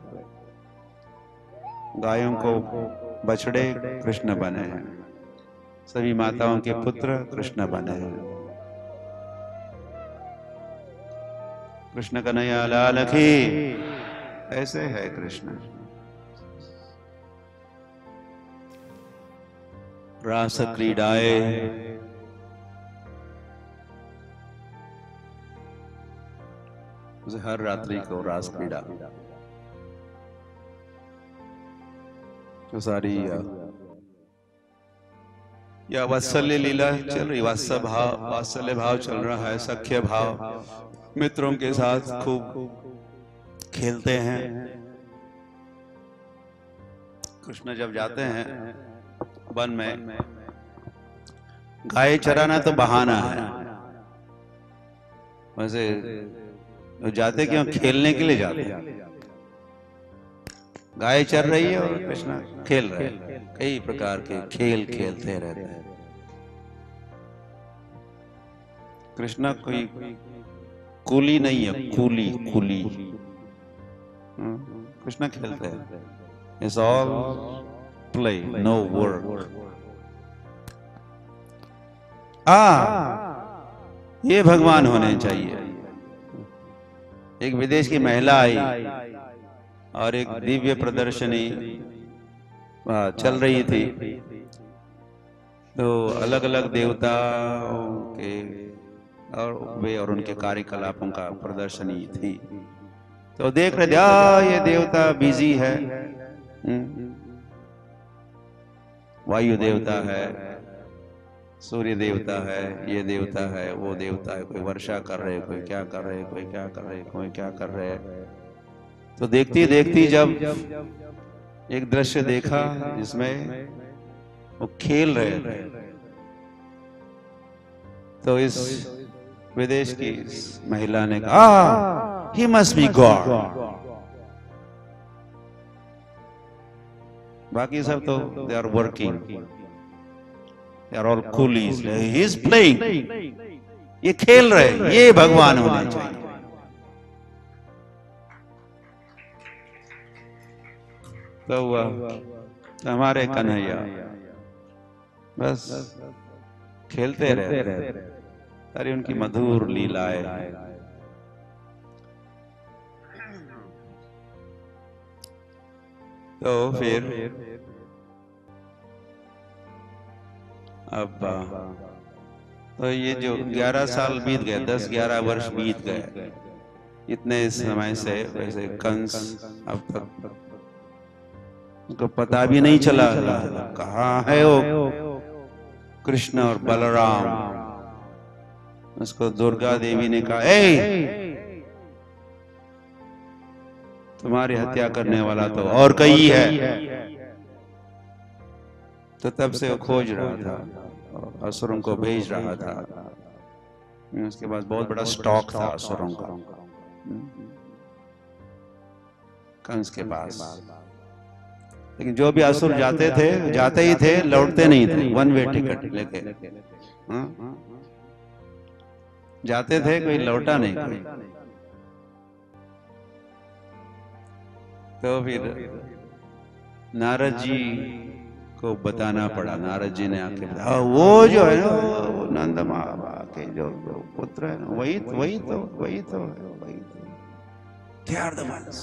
गायों को बछड़े कृष्ण बने हैं, सभी माताओं के पुत्र कृष्ण बने हैं। कृष्ण कन्हैया लाल की। ऐसे है कृष्ण। रास क्रीडाए हर रात्रि को रास क्रीड़ा तो सारी या वात्सल्य लीला चल रही, वात्सल्य भाव चल रहा है, सख्य भाव, मित्रों के साथ खूब खेलते हैं। कृष्ण जब जाते हैं वन में, गाय चराना तो बहाना है, वैसे जाते क्यों? खेलने के लिए जाते हैं। गाय चर रही है और कृष्ण खेल रहे हैं, कई प्रकार के खेल खेलते रहते हैं। कृष्ण कोई कूली नहीं है, कूली कूली कृष्ण खेलते हैं। It's all play, no work. ये भगवान होने चाहिए। एक विदेश की महिला आई और एक दिव्य प्रदर्शनी चल रही थी, तो अलग अलग देवताओं के और वे और उनके कार्यकलापों का प्रदर्शनी थी। तो देख रहे थे, ये देवता बिजी है, वायु देवता है, सूर्य देवता है, ये देवता है, वो देवता है, कोई वर्षा कर रहे, कोई क्या कर रहे, कोई क्या कर रहे, कोई क्या कर रहे। तो देखती देखती जब एक दृश्य देखा जिसमें वो खेल रहे थे, तो इस विदेश की महिला ने कहा, he must be God। बाकी सब तो they are working, they are all coolies, he is playing, ये खेल रहे, ये भगवान होने चाहिए। तो हमारे कन्हैया बस खेलते रहते, अरे उनकी मधुर लीलाएं। तो फिर अब तो ये जो 11 साल बीत गए, 10-11 वर्ष बीत गए, इतने समय से वैसे कंस अब तक उनको पता भी नहीं चला कहाँ है वो कृष्ण और बलराम। उसको दुर्गा देवी ने कहा, ए तुम्हारी हत्या करने वाला तो और कई है। तो तब से वो खोज रहा था, असुरों को भेज रहा था। उसके बाद बहुत बड़ा स्टॉक था असुरों का कंस के पास। लेकिन जो भी असुर जाते ही थे, लौटते नहीं थे। वन वे टिकट लेके जाते थे, कोई लौटा नहीं कोई। तो फिर नारद जी को बताना पड़ा। नारद जी ने आके बताया, वो जो है ना, वो नंद बाबा के जो पुत्र है ना, वही तो They are the ones।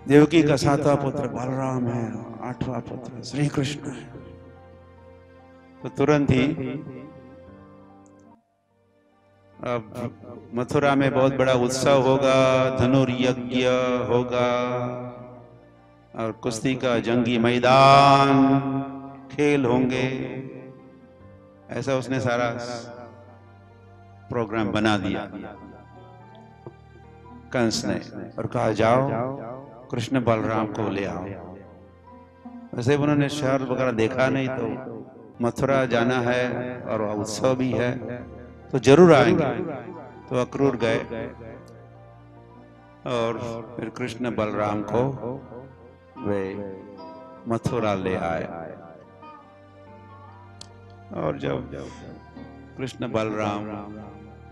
Devaki का 7वां पुत्र बलराम है, 8वां पुत्र श्री कृष्ण है। तो तुरंत ही अब मथुरा में बहुत बड़ा उत्सव होगा, धनुर्यज्ञ होगा और कुश्ती का जंगी मैदान, खेल होंगे। ऐसा उसने सारा प्रोग्राम बना दिया कंस ने, और कहा जाओ कृष्ण बलराम को ले आओ। वैसे उन्होंने शहर वगैरह देखा नहीं, तो मथुरा जाना है और उत्सव भी है तो जरूर आएंगे। तो अक्रूर गए और फिर कृष्ण बलराम को वे मथुरा ले आए। और जब कृष्ण बलराम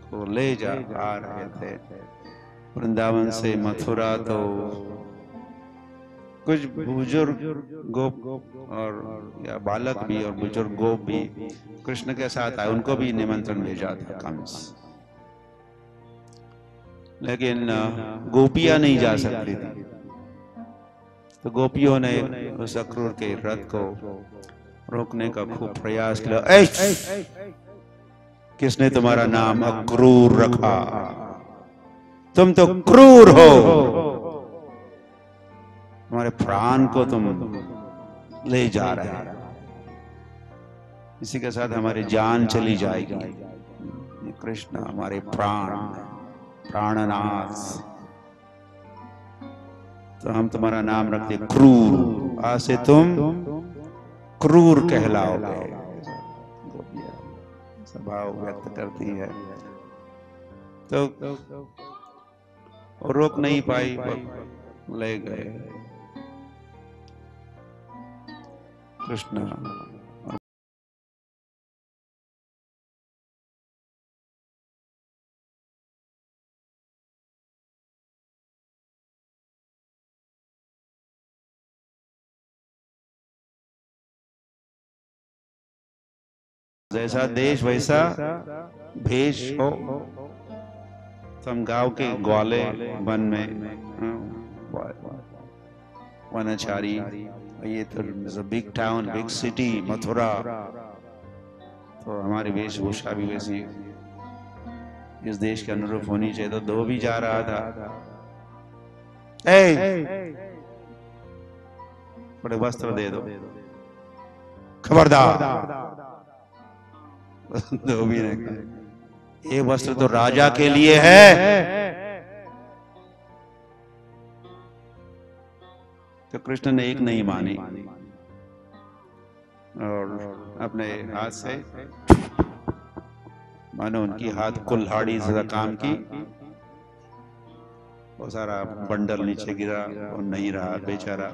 को ले जा आ रहे थे वृंदावन से मथुरा, तो कुछ बुजुर्ग गोप और या बालक भी और बुजुर्ग गोप भी कृष्ण के साथ आए। उनको भी निमंत्रण भेजा था कंस, लेकिन गोपियां नहीं जा सकती थी। तो गोपियों ने उस अक्रूर के रथ को रोकने का खूब प्रयास किया। किसने तुम्हारा नाम अक्रूर रखा? तुम तो क्रूर हो, हमारे प्राण को तुम ले जा रहे हैं, इसी के साथ हमारी जान चली जाएगी। कृष्ण हमारे प्राणनाथ, तो हम तुम्हारा नाम रखते क्रूर। आज से तुम क्रूर कहलाओगे। स्वभाव व्यक्त करती है। तो रोक नहीं पाई। ले गए कृष्ण। जैसा देश वैसा भेष हो। तो हम गांव के ग्वाले वन में वनाचारी, ये तो big town big city Mathura, तो हमारी वेशभूषा भी वैसी इस देश के अनुरूप होनी चाहिए। तो धोबी जा रहा था, बड़े वस्त्र दे दो, खबरदार। धोबी ने कहा ये वस्त्र तो राजा के लिए है। तो कृष्ण ने एक नहीं मानी और अपने हाथ से मानो उनकी हाथ कुल्हाड़ी से काम की, वो सारा बंडल नीचे गिरा और नहीं रहा बेचारा।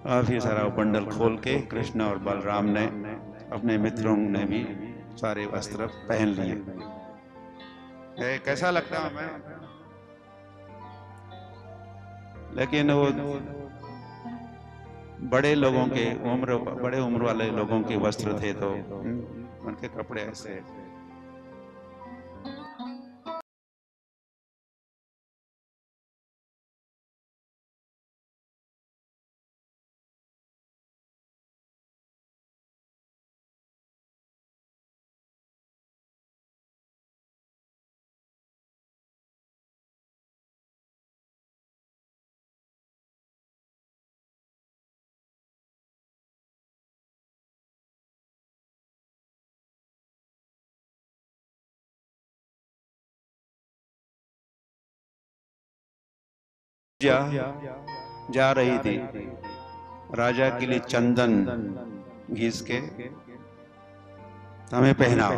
और फिर सारा बंडल खोल के कृष्ण और बलराम ने, अपने मित्रों ने भी सारे वस्त्र पहन लिए। कैसा लगता है मैं? लेकिन वो बड़े लोगों के बड़े उम्र वाले लोगों के वस्त्र थे, तो उनके कपड़े ऐसे। जा रही थी, राजा के लिए चंदन घिस के हमें पहनाओ।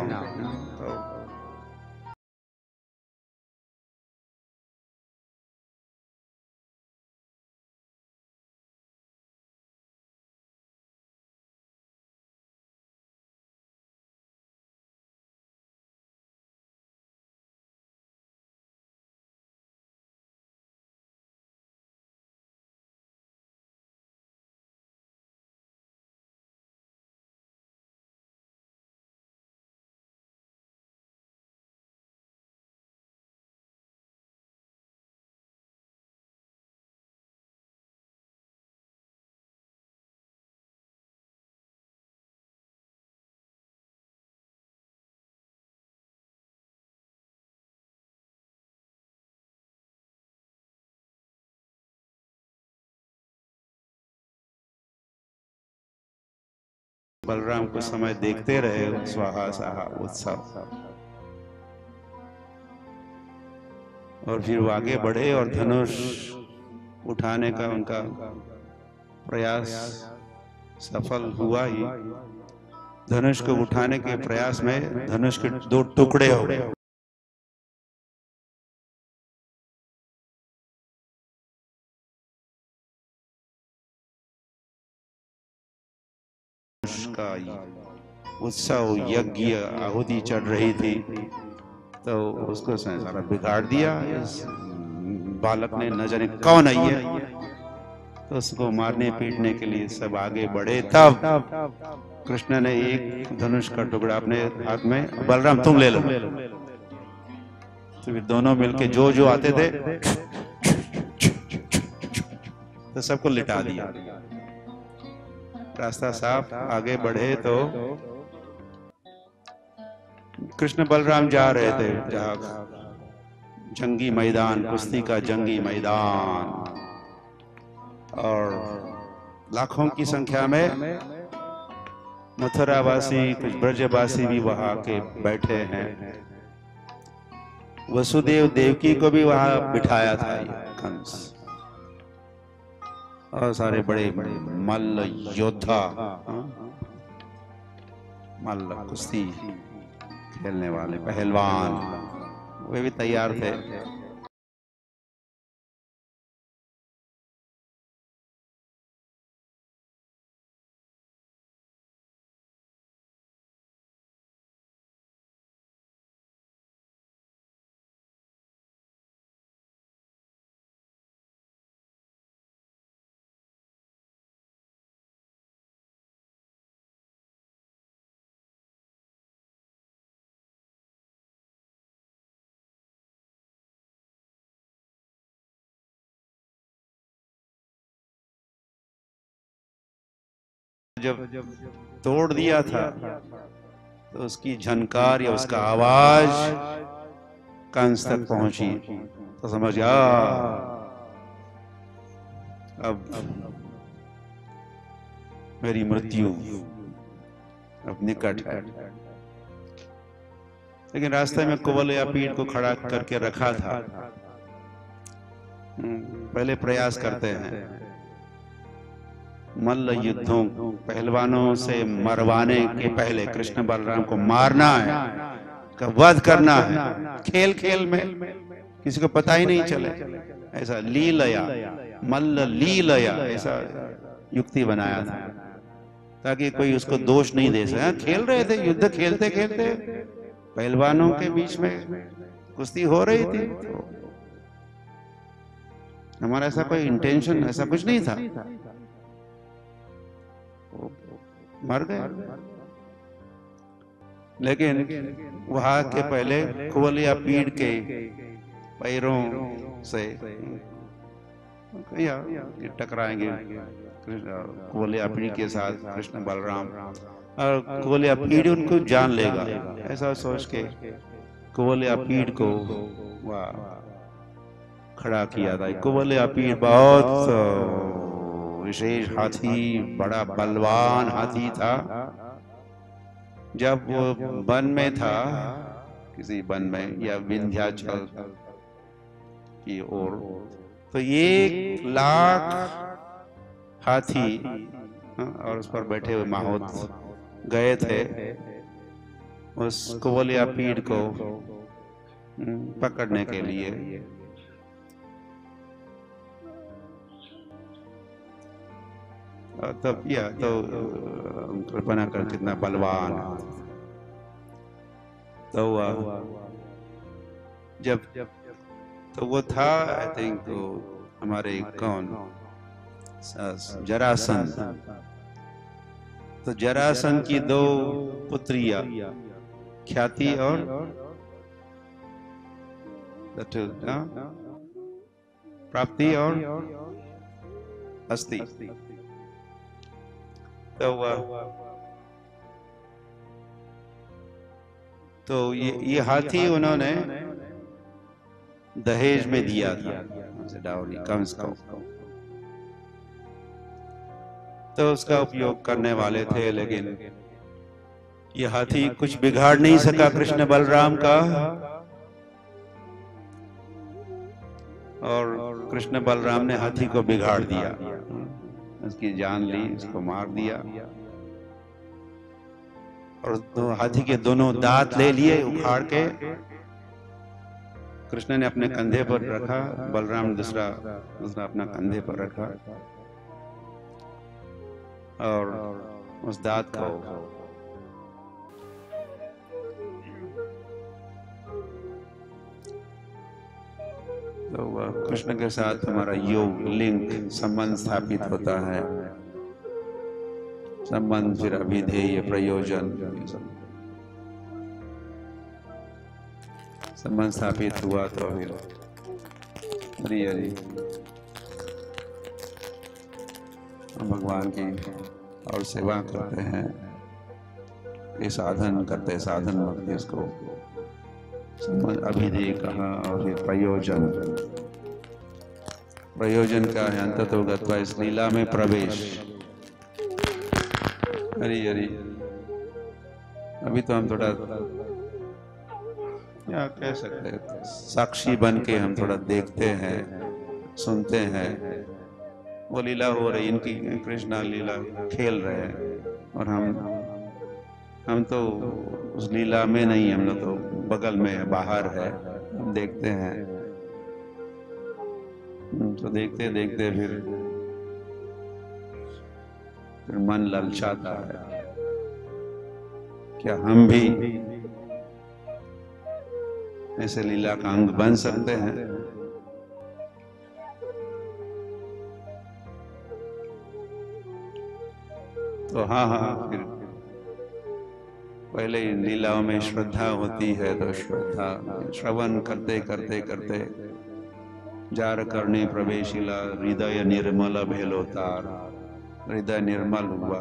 तो बलराम कुछ समय देखते रहे स्वाहा साहा उत्सव, और फिर वो आगे बढ़े और धनुष उठाने का उनका प्रयास सफल हुआ ही। धनुष को उठाने के प्रयास में धनुष के 2 टुकड़े हो गए। का उत्सव यज्ञ आहुति चढ़ रही थी, तो उसको सारा बिगाड़ दिया इस बालक ने। न जाने कौन आई है, तो उसको मारने पीटने के लिए सब आगे बढ़े। तब कृष्ण ने एक धनुष का टुकड़ा अपने हाथ में, बलराम तुम ले लो। तो फिर दोनों मिलके जो जो आते थे तो सबको लिटा दिया। रास्ता साफ, आगे बढ़े तो कृष्ण बलराम जा रहे थे जहाँ जंगी मैदान, कुश्ती का जंगी मैदान, और लाखों की संख्या में मथुरावासी, कुछ ब्रजवासी भी वहां के बैठे हैं। वसुदेव देवकी को भी वहां बिठाया था ये कंस, और सारे बड़े मल्ल योद्धा, मल्ल कुश्ती खेलने वाले पहलवान वे भी तैयार थे। जब तोड़ दिया था तो उसकी झनकार या उसका आवाज कंस तक पहुंची तो समझ गया अब मेरी मृत्यु अब निकट है। लेकिन रास्ते में कुवलयापीड़ को खड़ा करके रखा था। पहले प्रयास करते हैं मल्ल युद्धों पहलवानों से मरवाने के पहले कृष्ण बलराम को मारना है, का वध करना है, खेल खेल में किसी को पता ही नहीं चले, ऐसा लीलया मल्ल लीलया ऐसा युक्ति बनाया था ताकि कोई उसको दोष नहीं दे सके। खेल रहे थे, युद्ध खेलते खेलते पहलवानों के बीच में कुश्ती हो रही थी, तो हमारा ऐसा कोई इंटेंशन ऐसा कुछ नहीं था, मर गए। लेकिन वहां के पहले कुवलयापीड़ के पैरों से ये टकराएंगे कुवलयापीड़ के साथ कृष्ण बलराम, और कुवलयापीड़ उनको जान लेगा ऐसा सोच के कुवलयापीड़ को वह खड़ा किया था। कुवलयापीड़ बहुत विशेष हाथी, बड़ा बलवान हाथी था। जब वो वन में था, किसी वन में या विंध्याचल की ओर, तो 1,00,000 हाथी और उस पर बैठे हुए माहौत गए थे उस कुवलयापीड़ को पकड़ने के लिए। तब यह तो कल्पना कर कितना बलवान। तो जब तो वो था आई थिंक तो हमारे कौन जरासंध। तो जरासंध की 2 पुत्रियां ख्याति और प्राप्ति और अस्ति। तो ये हाथी उन्होंने दहेज में दिया था डाउरी कंस को, तो उसका उपयोग करने वाले थे। लेकिन ये हाथी कुछ बिगाड़ नहीं सका कृष्ण बलराम का, और कृष्ण बलराम ने हाथी को बिगाड़ दिया, उसकी जान ली, उसको मार दिया, और हाथी के दोनों दांत ले लिए उखाड़ के। कृष्ण ने अपने कंधे पर रखा, बलराम ने दूसरा अपना कंधे पर रखा, और उस दांत को तो कृष्ण के साथ हमारा योग लिंक संबंध स्थापित होता है। संबंध, फिर अभिधेय, प्रयोजन, संबंध स्थापित हुआ तो फिर हरि हरि हम भगवान की और सेवा करते हैं। ये साधन करते, साधन भक्ति इसको अभिधेय कहा, और फिर प्रयोजन। प्रयोजन का है अंततोगत्वा इस लीला में प्रवेश। हरि हरि। अभी तो हम थोड़ा क्या कह सकते हैं, साक्षी बन के हम थोड़ा देखते हैं, सुनते हैं। वो लीला हो रही, इनकी कृष्णा लीला खेल रहे हैं, और हम तो उस लीला में नहीं, हम लोग तो बगल में है, बाहर है। हम देखते हैं तो देखते देखते फिर मन ललचाता है, क्या हम भी ऐसे लीला का अंग बन सकते हैं? तो हाँ हाँ, फिर पहले इन लीलाओं में श्रद्धा होती है, तो श्रद्धा श्रवण करते करते करते जार करने प्रवेशिला हृदय निर्मल भेलोतार, हृदय निर्मल हुआ,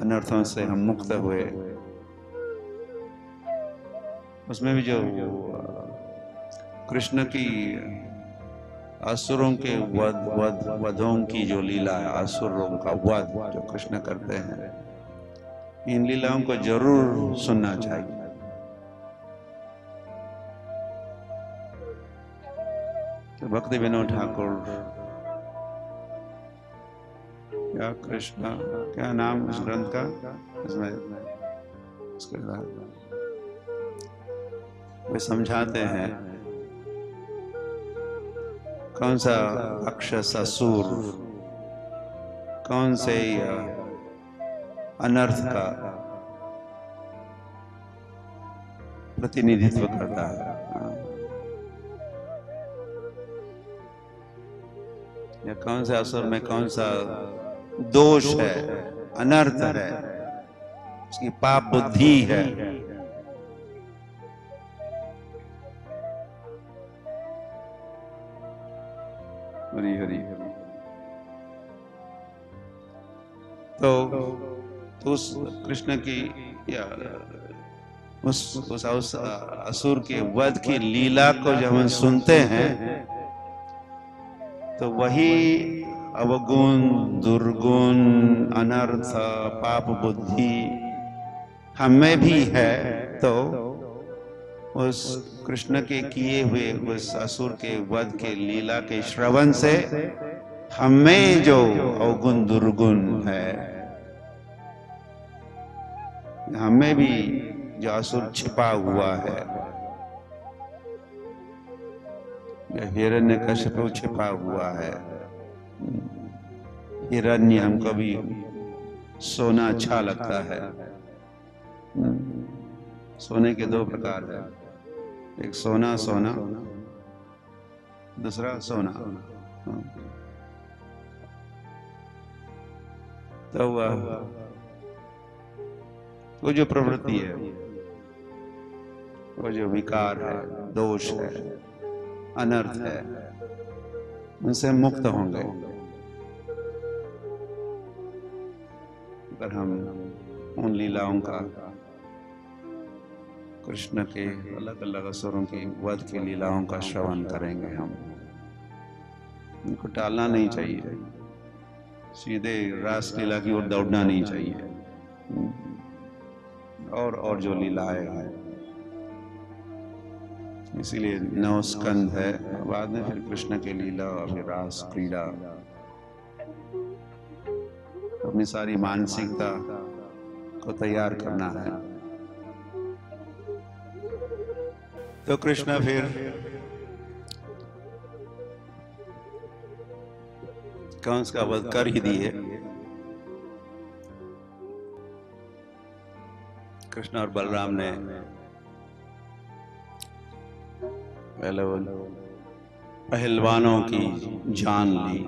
अनर्थों से हम मुक्त हुए। उसमें भी जो कृष्ण की असुरों के वधों की जो लीला है, असुरों का वध जो कृष्ण करते हैं, इन लीलाओं को जरूर सुनना चाहिए। तो भक्ति विनोद ठाकुर, क्या कृष्ण, क्या नाम उस ग्रंथ का, इसमें वे समझाते हैं कौन सा राक्षस असुर कौन से अनर्थ का प्रतिनिधित्व करता है, या कौन से असुर में कौन सा दोष है, अनर्थ है, उसकी पाप बुद्धि है। हरि हरि। तो उस कृष्ण की या उस असुर के वध की लीला को जब हम सुनते हैं तो वही अवगुण, दुर्गुण, अनर्थ, पाप बुद्धि हमें भी है, तो उस कृष्ण के किए हुए उस असुर के वध के लीला के श्रवण से हमें जो अवगुण दुर्गुण है, हमें भी जो असुर छिपा हुआ है, हिरण्यकशिपु छिपा हुआ है, हिरण्य हमको भी सोना अच्छा लगता है। सोने के दो प्रकार है, एक सोना सोना, दूसरा सोना। तो वो जो प्रवृत्ति है, वो जो विकार है, दोष है, अनर्थ है, उनसे मुक्त होंगे अगर हम उन लीलाओं का, कृष्ण के अलग अलग असुरों की वध की लीलाओं का श्रवण करेंगे। हम इनको टालना नहीं चाहिए, सीधे रास लीला की ओर दौड़ना नहीं चाहिए। और जो लीलाएं हैं, इसीलिए 9 स्कंद है, बाद में फिर कृष्ण की लीला और फिर रास क्रीड़ा। अपनी सारी मानसिकता को तैयार करना है। तो कृष्ण फिर कंस का वध कर ही दिए। कृष्ण और बलराम ने पहले वो पहलवानों की जान ली,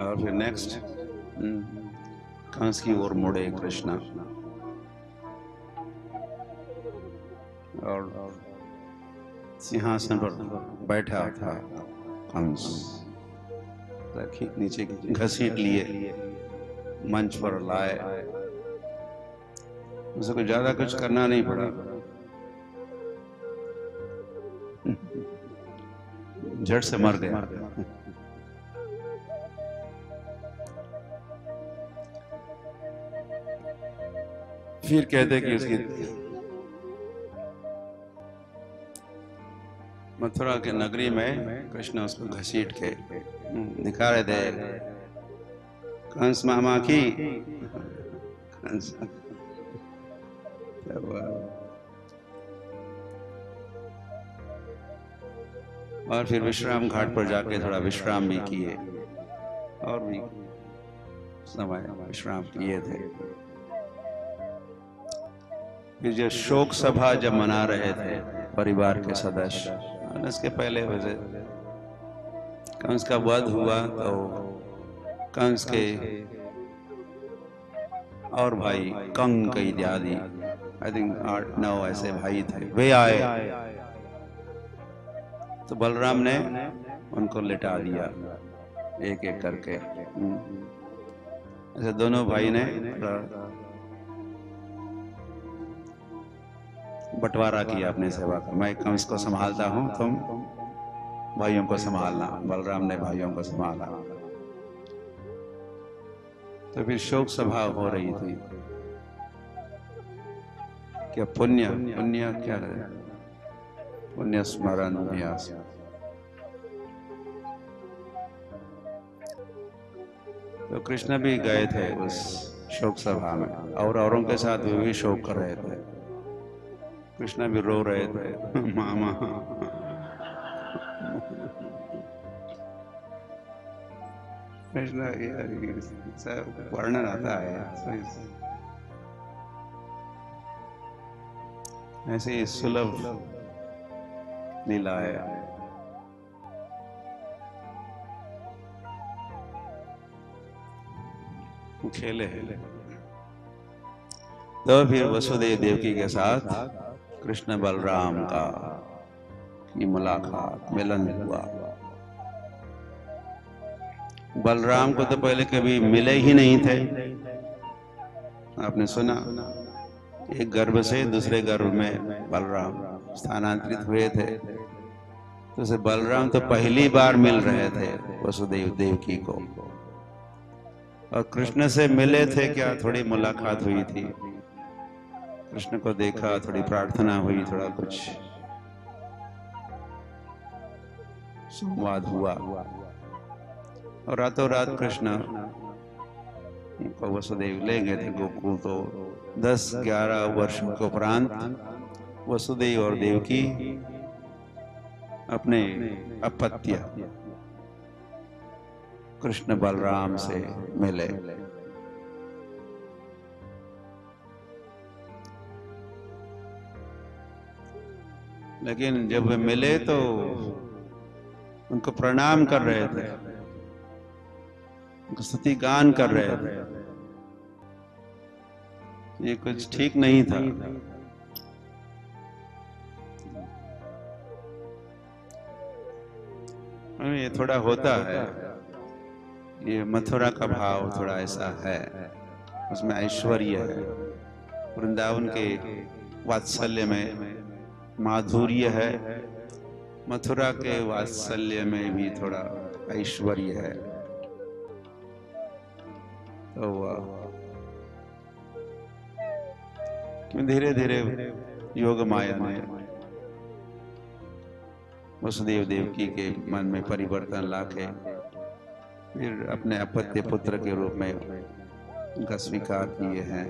और फिर नेक्स्ट कंस की ओर मुड़े कृष्ण, और सिंहासन पर बैठा था कंस, नीचे घसीट लिए, मंच पर लाए। उसे कुछ ज्यादा कुछ करना नहीं पड़ा, झट से मर गया। फिर कहते कि उसकी मथुरा के नगरी में कृष्ण उसको घसीट के दिखा रहे थे, कंस मामा की, और फिर विश्राम घाट पर जाके थोड़ा विश्राम भी किए और भी समय विश्राम किए थे। फिर जो शोक सभा जब मना रहे थे परिवार के सदस्य, इसके पहले वैसे कंस का वध हुआ तो कंस के और भाई कंक इत्यादि, आई थिंक 8-9 ऐसे भाई थे, वे आए तो बलराम ने उनको लिटा दिया एक एक करके। ऐसे दोनों भाई ने बंटवारा किया अपनी सेवा का, मैं कंस को संभालता हूं, तुम भाइयों को संभालना। बलराम ने भाइयों को संभाला। तो फिर शोक सभा हो रही थी। क्या पुण्य पुण्य क्या है, पुण्य स्मरण अभ्यास। तो कृष्ण भी गए थे उस शोक सभा में और औरों के साथ वे भी शोक कर रहे थे। कृष्ण भी रो रहे थे, मामा। कृष्ण वर्णन आता है ऐसे ही सुलभ लीला है। खेले तो फिर वसुदेव देवकी के साथ कृष्ण बलराम का की मुलाकात, मिलन हुआ। बलराम को तो पहले कभी मिले ही नहीं थे। आपने सुना, एक गर्भ से दूसरे गर्भ में बलराम स्थानांतरित हुए थे, तो से बलराम तो पहली बार मिल रहे थे वसुदेव देवकी को, और कृष्ण से मिले थे क्या, थोड़ी मुलाकात हुई थी, कृष्ण को देखा, थोड़ी प्रार्थना हुई, थोड़ा कुछ संवाद हुआ, और रातों रात कृष्ण को वसुदेव ले गए थे गोकुल। तो 10-11 वर्षों के उपरांत वसुदेव और देवकी अपने अपत्य कृष्ण बलराम से मिले। लेकिन जब वे मिले तो उनको प्रणाम कर रहे थे, उनको स्तुति गान कर रहे थे। ये कुछ ठीक नहीं था। ये थोड़ा होता है, ये मथुरा का भाव थोड़ा ऐसा है, उसमें ऐश्वर्य है। वृंदावन के वात्सल्य में माधुर्य है, मथुरा के वात्सल्य में भी थोड़ा ऐश्वर्य है। तो धीरे धीरे योग माया में वसुदेव देवकी के मन में परिवर्तन लाके फिर अपने अपत्य पुत्र के रूप में उनका स्वीकार किए हैं।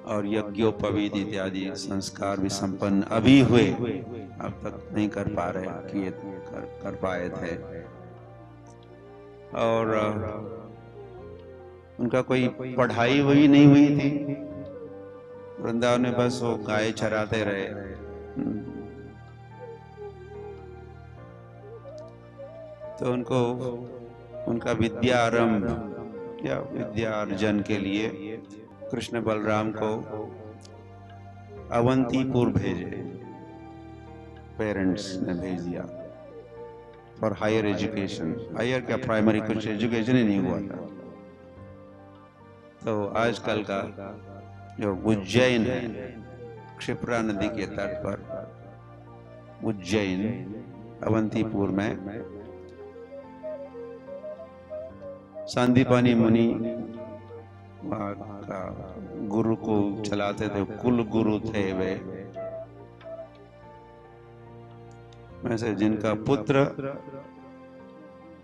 और यज्ञोपवीत इत्यादि संस्कार भी संपन्न अभी हुए, अब तक नहीं कर पा रहे, किए कर पाए थे। और उनका कोई पढ़ाई हुई नहीं हुई थी, वृंदावन में बस वो गाय चराते रहे। तो उनको उनका विद्यारंभ या विद्यार्जन के लिए कृष्ण बलराम को अवंतीपुर भेजे, पेरेंट्स ने भेज दिया फॉर हायर एजुकेशन। हायर क्या, प्राइमरी कुछ एजुकेशन ही नहीं हुआ था। तो आजकल का जो उज्जैन है, क्षिप्रा नदी के तट पर उज्जैन अवंतीपुर में सांदीपनी मुनि वहाँ का गुरु को चलाते थे, कुल गुरु थे वे। वैसे जिनका पुत्र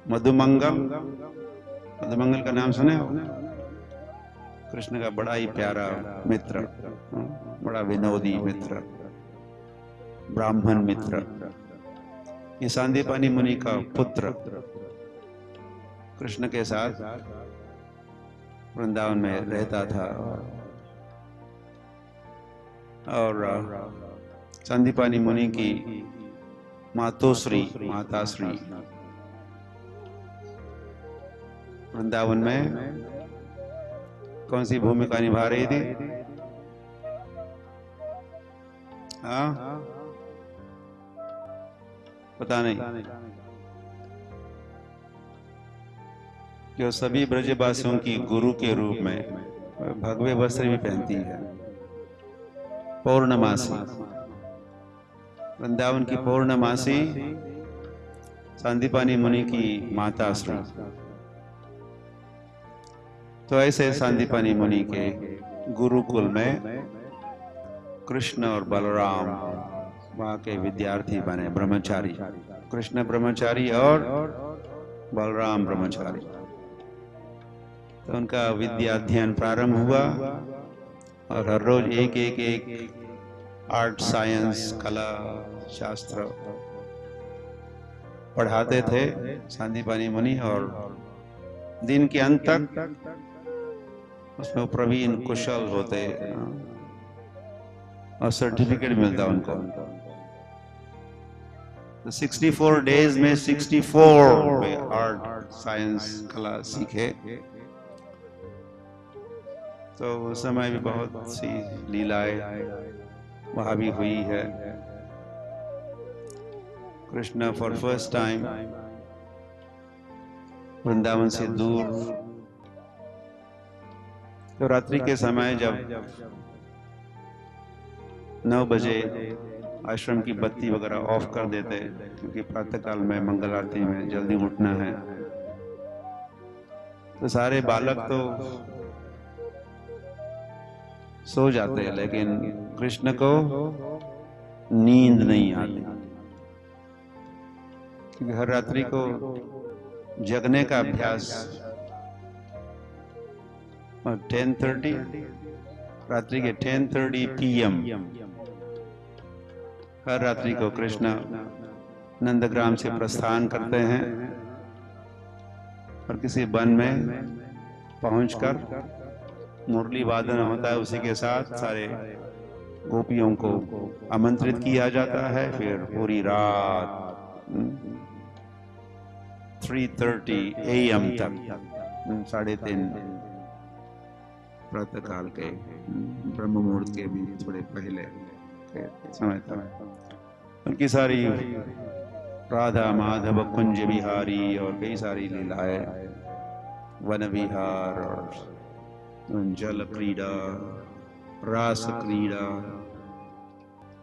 मधुमंगल पद्मंगल का नाम सुने हो? कृष्ण का बड़ा ही प्यारा मित्र, बड़ा विनोदी मित्र, ब्राह्मण मित्र। ये सांदीपनी मुनि का पुत्र कृष्ण के साथ वृंदावन में रहता था। और सांदीपनी मुनि की माताश्री वृंदावन में कौन सी भूमिका निभा रही थी? हाँ, पता नहीं। जो सभी ब्रजवासियों की गुरु के रूप में भगवे वस्त्र भी पहनती है, पौर्णमासी। वृंदावन की पौर्णमासी सांदीपनी मुनि की माताश्री। तो ऐसे सांदीपनी मुनि के गुरुकुल में कृष्ण और बलराम वहाँ के विद्यार्थी बने, ब्रह्मचारी। कृष्ण ब्रह्मचारी और बलराम ब्रह्मचारी। तो उनका विद्या अध्ययन प्रारंभ हुआ और हर रोज एक आर्ट, साइंस, कला, शास्त्र पढ़ाते थे सांदीपनी मुनि। और दिन के अंत तक उसमें प्रवीण कुशल होते और सर्टिफिकेट मिलता उनको। तो 64 डेज में 64 में आर्ट, साइंस, कला सीखे। तो उस समय भी बहुत सी लीलाएं वहां भी हुई है। Krishna for first time Vrindavan से दूर, तो रात्रि के समय जब 9 बजे आश्रम की बत्ती वगैरह ऑफ कर देते, क्योंकि प्रातःकाल में मंगल आरती में जल्दी उठना है, तो सारे बालक तो सो जाते हैं, लेकिन कृष्ण को नींद नहीं आती, क्योंकि हर रात्रि को जगने का अभ्यास। और 10:30 रात्रि के 10:30 PM हर रात्रि को कृष्ण नंदग्राम से प्रस्थान करते हैं और किसी वन में पहुंचकर मुरली वादन होता है, उसी के साथ सारे गोपियों को आमंत्रित किया जाता है। फिर पूरी रात 3:30 AM तक, 3:30 प्रातः काल के ब्रह्म मुहूर्त के भी थोड़े पहले के समय तक उनकी सारी राधा माधव कुंज विहारी और कई सारी लीलाएं, वन विहार और जल क्रीड़ा, रास क्रीड़ा।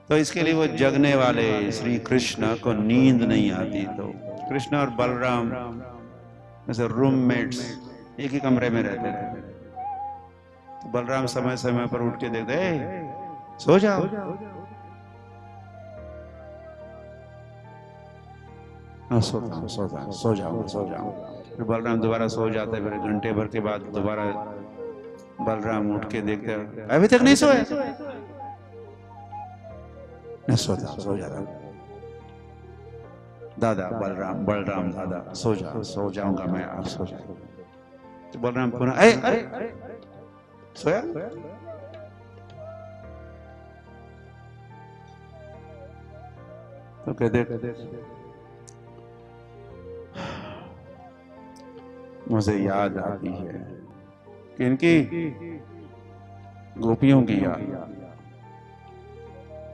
तो इसके लिए वो जगने वाले श्री कृष्ण को नींद नहीं आती। तो कृष्ण और बलराम जैसे रूममेट्स एक ही कमरे में रहते थे। तो बलराम समय समय पर उठ के देखते, सो जाओ, सो जाओ। फिर बलराम दोबारा सो जाते। फिर घंटे भर के बाद दोबारा बलराम उठ के देखते, अभी तक नहीं सोए। नहीं सोता, सो जाता। दादा बलराम दादा सो जाऊंगा मैं, आप सो जाओ। तो बलराम पुनः सोया। तो कहते मुझे याद आती है कि इनकी गोपियों की याद।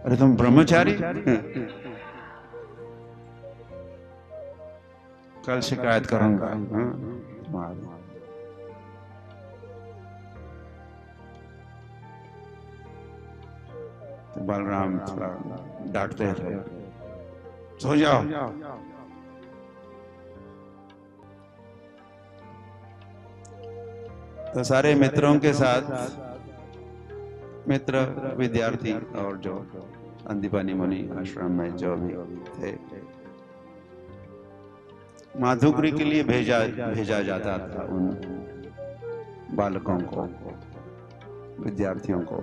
अरे तुम ब्रह्मचारी, कल शिकायत करूंगा। तो बलराम थोड़ा डांटते थे, सो जाओ। तो सारे मित्रों के साथ, मित्र विद्यार्थी और जो सांदीपनी मुनि आश्रम में जो भी थे, माधुकरी के लिए भेजा भेजा जाता था उन बालकों को, विद्यार्थियों को।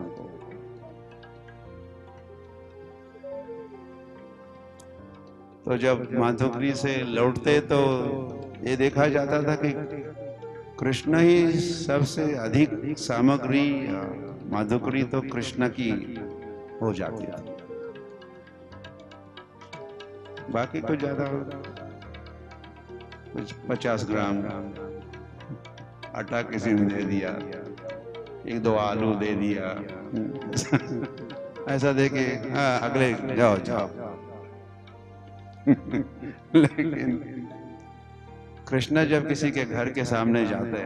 तो जब माधुकरी से लौटते तो ये देखा जाता था कि कृष्ण ही सबसे अधिक सामग्री, माधुकरी तो कृष्ण की हो जाती थी, बाकी कुछ ज्यादा, कुछ 50 ग्राम आटा किसी ने दे दिया, 1-2 आलू दे दिया, ऐसा देके हाँ अगले जाओ जाओ। लेकिन कृष्ण जब किसी के घर के सामने जाते,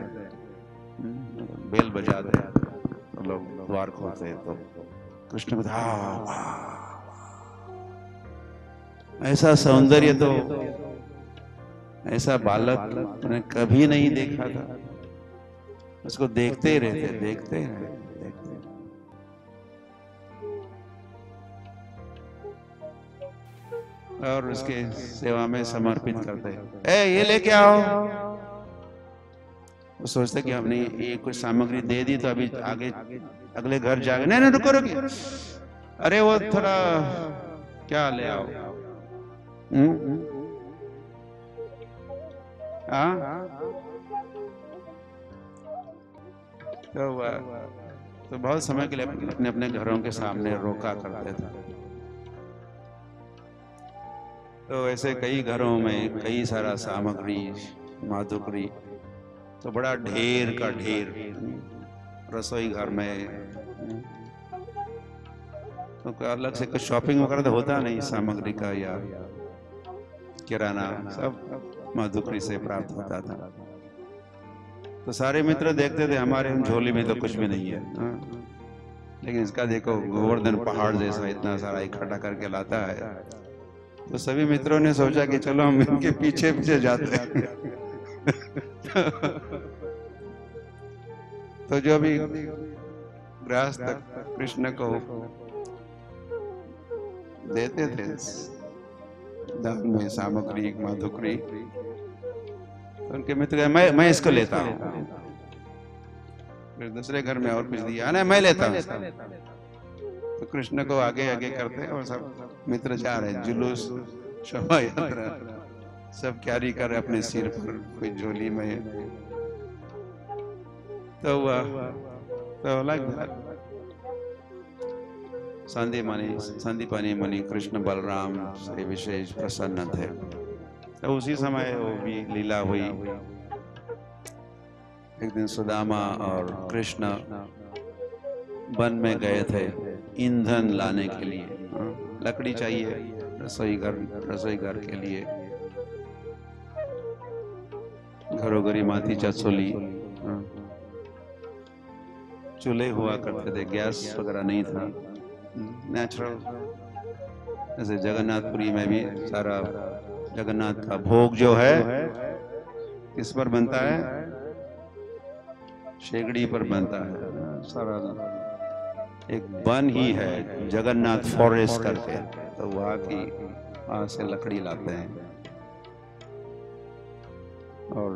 बेल बजाते तो लोग द्वार खोलते, तो कृष्ण को ऐसा सौंदर्य तो ऐसा बालक मैंने कभी नहीं देखा था। उसको देखते ही रहते, देखते ही रहते, देखते। और उसके सेवा में समर्पित करते। ए ये लेके आओ। वो सोचते कि हमने ये कुछ सामग्री दे दी तो अभी आगे अगले घर जाएंगे। नहीं नहीं रुको रुको, अरे वो थोड़ा क्या ले आओ। तो बहुत समय के लिए अपने अपने घरों के सामने रोका करते थे। तो ऐसे कई घरों में कई सारा सामग्री, माधुकरी, तो बड़ा ढेर का ढेर रसोई घर में। तो अलग से कुछ शॉपिंग वगैरह तो होता नहीं सामग्री का, या किराना सब माधुकरी से प्राप्त होता था। तो सारे मित्र देखते थे हमारे झोली में तो कुछ भी नहीं है, लेकिन इसका देखो गोवर्धन पहाड़ जैसा इतना सारा इकट्ठा करके लाता है। तो सभी मित्रों ने सोचा कि चलो हम इनके पीछे पीछे जाते हैं। तो जो भी गृहस्थ कृष्ण को देते थे दान में सामग्री, माधुकरी, तो उनके मित्र मैं इसको लेता हूँ। फिर दूसरे घर में और कुछ दिया, नहीं मैं लेता हूँ। तो कृष्ण को आगे आगे करते और सब मित्र जा रहे, जुलूस, शोभा यात्रा सब कैरी कर अपने सिर पर, कोई झोली में। तो लाइक संदीपानी मुनि कृष्ण बलराम से विशेष प्रसन्न थे। तो उसी समय वो भी लीला हुई। एक दिन सुदामा और कृष्ण वन में गए थे ईंधन लाने के लिए। लकड़ी चाहिए रसोई घर के लिए। घरोघरी माथी चचोली, चूल्हे हुआ करते थे, गैस वगैरह नहीं था, नेचुरल। जैसे जगन्नाथपुरी में भी सारा जगन्नाथ का भोग जो है किस पर बनता है, शेगड़ी पर बनता है। सारा एक वन ही है जगन्नाथ फॉरेस्ट करके, तो वहां से लकड़ी लाते हैं। और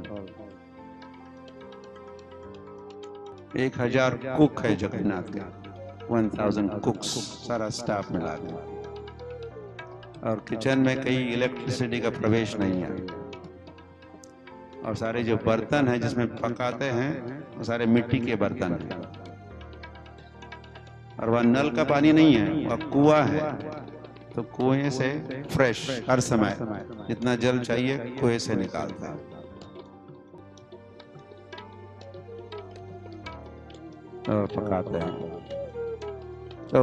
1000 कुक है जगन्नाथ के, 1000 कुक्स, सारा स्टाफ मिला के। और किचन में कहीं इलेक्ट्रिसिटी का प्रवेश नहीं है। और सारे जो बर्तन हैं जिसमें पकाते हैं वो सारे मिट्टी के बर्तन हैं। और वह नल का पानी नहीं है, वह कुआं है। तो कुएं से फ्रेश हर समय जितना जल चाहिए कुएं से निकालता है। और पकाते हैं। तो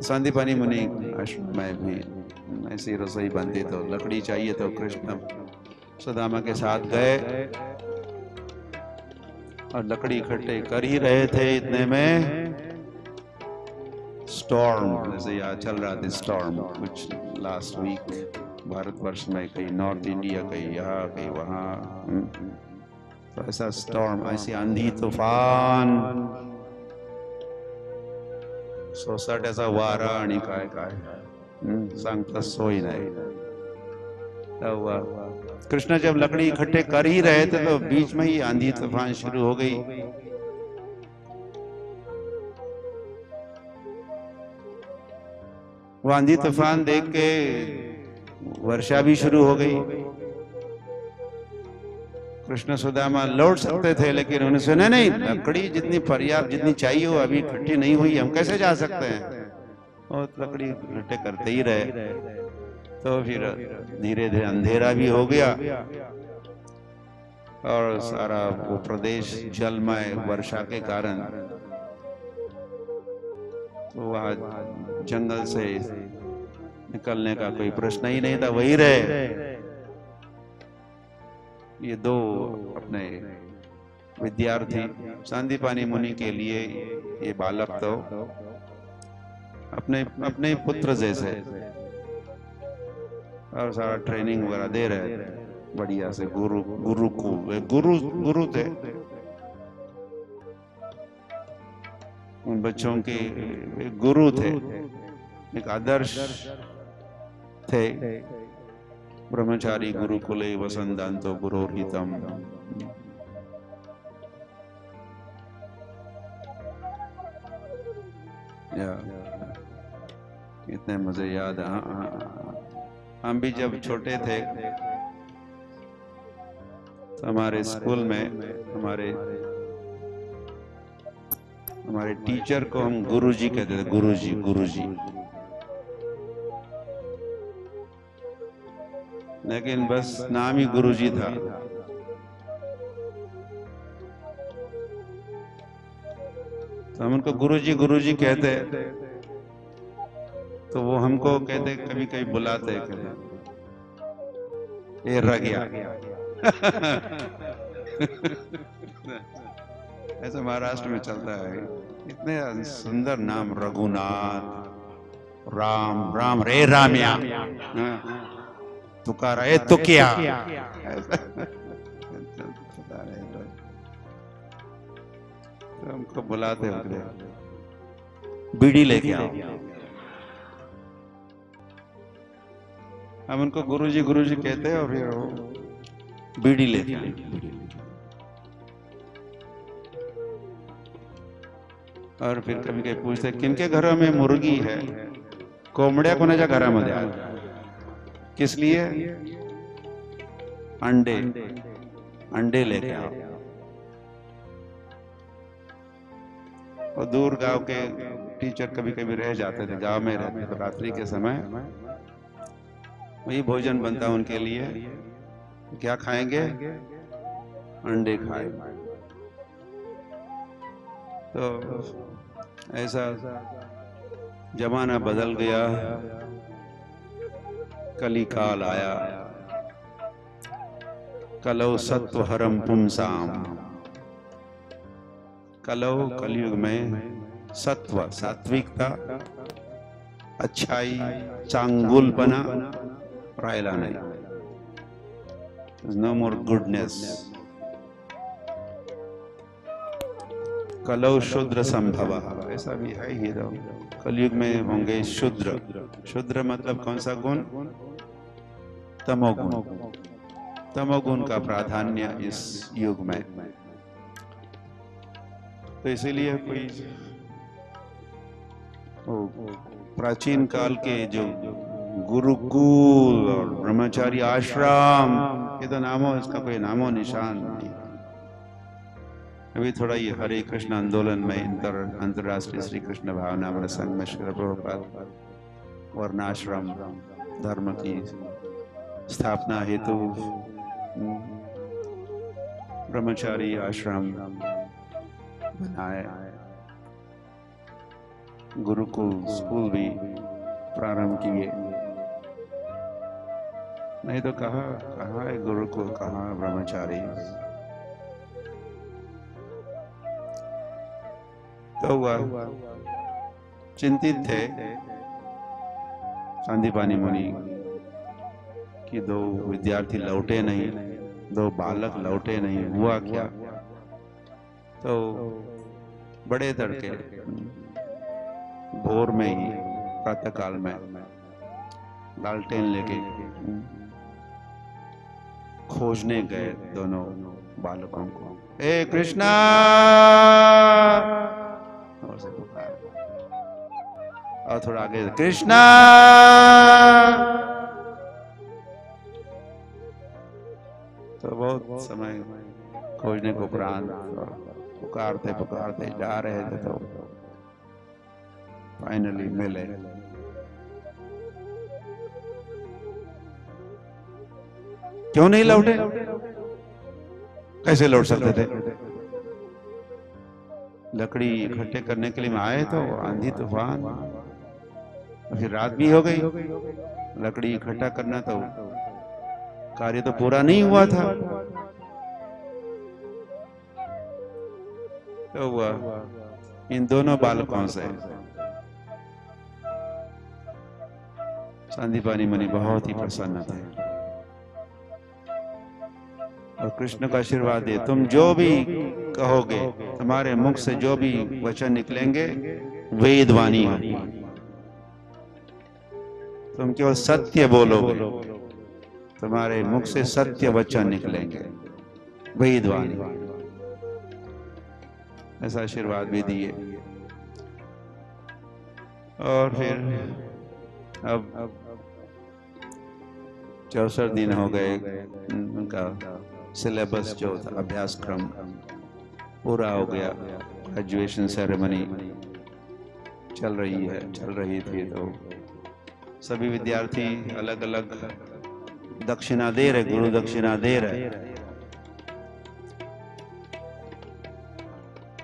संदीपानी मुनि आश्रम में भी ऐसी रसोई बनती, तो लकड़ी चाहिए। तो कृष्ण सुदामा के साथ गए और लकड़ी इकट्ठे कर ही रहे थे, इतने में स्टॉर्म, जैसे यहाँ चल रहा था स्टॉर्म कुछ लास्ट वीक भारतवर्ष में, कहीं नॉर्थ इंडिया, कहीं यहाँ कहीं वहाँ। तो ऐसा स्टॉर्म, ऐसी आंधी तूफान, 160 ऐसा वारा आणि काय सांगता सोय नाही। तो हुआ कृष्ण जब लकड़ी इकट्ठे कर ही रहे थे तो बीच में ही आंधी तूफान शुरू हो गई। वो आंधी तूफान देख के वर्षा भी शुरू हो गई। कृष्ण सुदामा लौट सकते थे लेकिन उन्होंने सुना नहीं, लकड़ी जितनी पर्याप्त जितनी चाहिए वो अभी इकट्ठी नहीं हुई, हम कैसे जा सकते हैं। और लकड़ी इकट्ठे करते ही रहे। तो फिर धीरे धीरे अंधेरा भी हो गया और सारा वो प्रदेश जलमय वर्षा के कारण तो वहां जंगल से निकलने का कोई प्रश्न ही नहीं था, वही रहे। ये दो अपने विद्यार्थी सांदीपानी मुनि के लिए ये बालक तो अपने अपने पुत्र जैसे और सारा ट्रेनिंग वगैरह दे रहे बढ़िया से। गुरु गुरु को गुरु गुरु थे उन बच्चों के, गुरु थे, एक आदर्श थे। ब्रह्मचारी गुरुकुले वसंतांतो गुरोर्हितम। इतने मजे याद। हम भी जब छोटे थे तो हमारे स्कूल में हमारे टीचर को हम गुरुजी कहते थे। गुरुजी गुरुजी। लेकिन बस नाम ही गुरुजी था। तो हम उनको गुरुजी गुरुजी कहते तो वो हमको कहते, कभी कभी बुलाते ये रगिया। ऐसा महाराष्ट्र में चलता है। इतने सुंदर नाम, रघुनाथ, राम राम रे रामिया, तुकारा ए तुकिया। तो हमको बुलाते होते, बीड़ी लेके आओ। हम उनको गुरुजी गुरुजी कहते हैं और फिर वो बीड़ी लेके आए। और फिर कभी कभी पूछते किनके घरों में मुर्गी है, कोंबड्या कोणाच्या घरामध्ये आहे, किस लिए? अंडे, अंडे लेके आओ। और दूर गांव के टीचर कभी कभी रह जाते थे, गांव में रहते तो रात्रि के समय वही भोजन बनता उनके लिए। क्या खाएंगे? अंडे खाए। तो ऐसा जमाना बदल गया, कली काल आया। कलौ सत्व हरम पुंसाम। कलौ कलयुग में सत्व, सात्विकता, अच्छाई, चांगुलपना राहिला नहीं। नो मोर गुडनेस। कलौ शूद्र संभव, ऐसा भी है ही। कलयुग में होंगे शूद्र। शूद्र मतलब कौन सा गुण? तमोगुण। तमोगुण का प्राधान्य इस युग में। तो इसीलिए कोई प्राचीन काल के जो गुरुकुल और ब्रह्मचारी आश्रम, ये तो नामों, इसका कोई नामो निशान नहीं। अभी थोड़ा ये हरे कृष्ण आंदोलन में अंतरराष्ट्रीय श्री कृष्ण भावनामृत संघ में श्री प्रभुपाद वर्णाश्रम धर्म की स्थापना हेतु ब्रह्मचारी आश्रम बनाए, गुरुकुल स्कूल भी प्रारंभ किए। नहीं तो कहाँ है गुरुकुल, कहाँ ब्रह्मचारी। तो वह चिंतित थे सांदीपानी मुनि कि दो विद्यार्थी लौटे नहीं, दो बालक लौटे नहीं, हुआ क्या। तो बड़े तड़के भोर में ही प्रातः काल में लालटेन लेके खोजने गए दोनों बालकों को। हे कृष्णा, और से पुकार, और थोड़ा आगे, कृष्णा। तो बहुत समय खोजने को उपरांत पुकारते पुकारते जा रहे थे तो फाइनली मिले। क्यों नहीं लौटे? कैसे लौट सकते थे? लकड़ी इकट्ठे करने के लिए आए तो आंधी तूफान, फिर रात भी हो गई। लकड़ी इकट्ठा करना तो कार्य तो पूरा नहीं हुआ था। तो वह इन दोनों बालकों से संदीपानी मुनि बहुत ही प्रसन्न थे और कृष्ण का आशीर्वाद दिए, तुम जो भी कहोगे, तुम्हारे मुख से जो भी वचन निकलेंगे वेदवाणी होगी। तुम केवल सत्य बोलोगे, तुम्हारे मुख से सत्य वचन निकलेंगे, वेदवाणी। ऐसा आशीर्वाद भी दिए। और फिर अब 64 दिन हो गए, उनका सिलेबस जो था, अभ्यासक्रम पूरा हो गया। ग्रेजुएशन सेरेमनी चल रही थी। तो सभी विद्यार्थी अलग अलग दक्षिणा दे रहे, गुरु दक्षिणा दे रहे,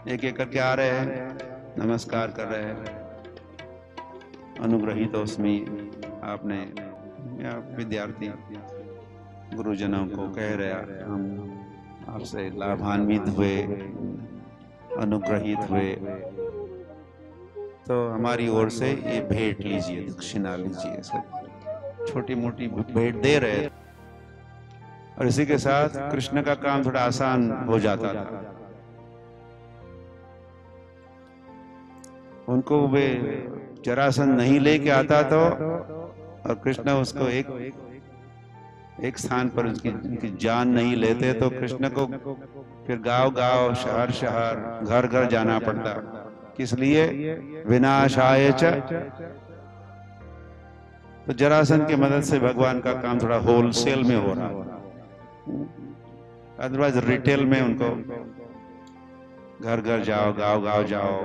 एक एक करके आ रहे हैं, नमस्कार कर रहे हैं। अनुग्रहीतोस्मि आपने, या विद्यार्थी गुरुजनों को कह रहे, हम आपसे लाभान्वित हुए, अनुग्रहित हुए, तो हमारी ओर से ये भेंट लीजिए, दक्षिणा लीजिए। सब छोटी मोटी भेंट दे रहे और इसी के साथ कृष्ण का काम थोड़ा आसान हो जाता था। उनको वे जरासंध नहीं लेके आता तो, और कृष्ण उसको एक स्थान पर उनकी जान नहीं लेते तो कृष्ण को फिर गांव गांव, शहर शहर, घर घर जाना पड़ता। किस लिए? विनाशाय च। तो जरासंध की मदद से भगवान का काम थोड़ा होलसेल में हो रहा, अदरवाइज रिटेल में उनको घर घर जाओ, गांव गांव जाओ,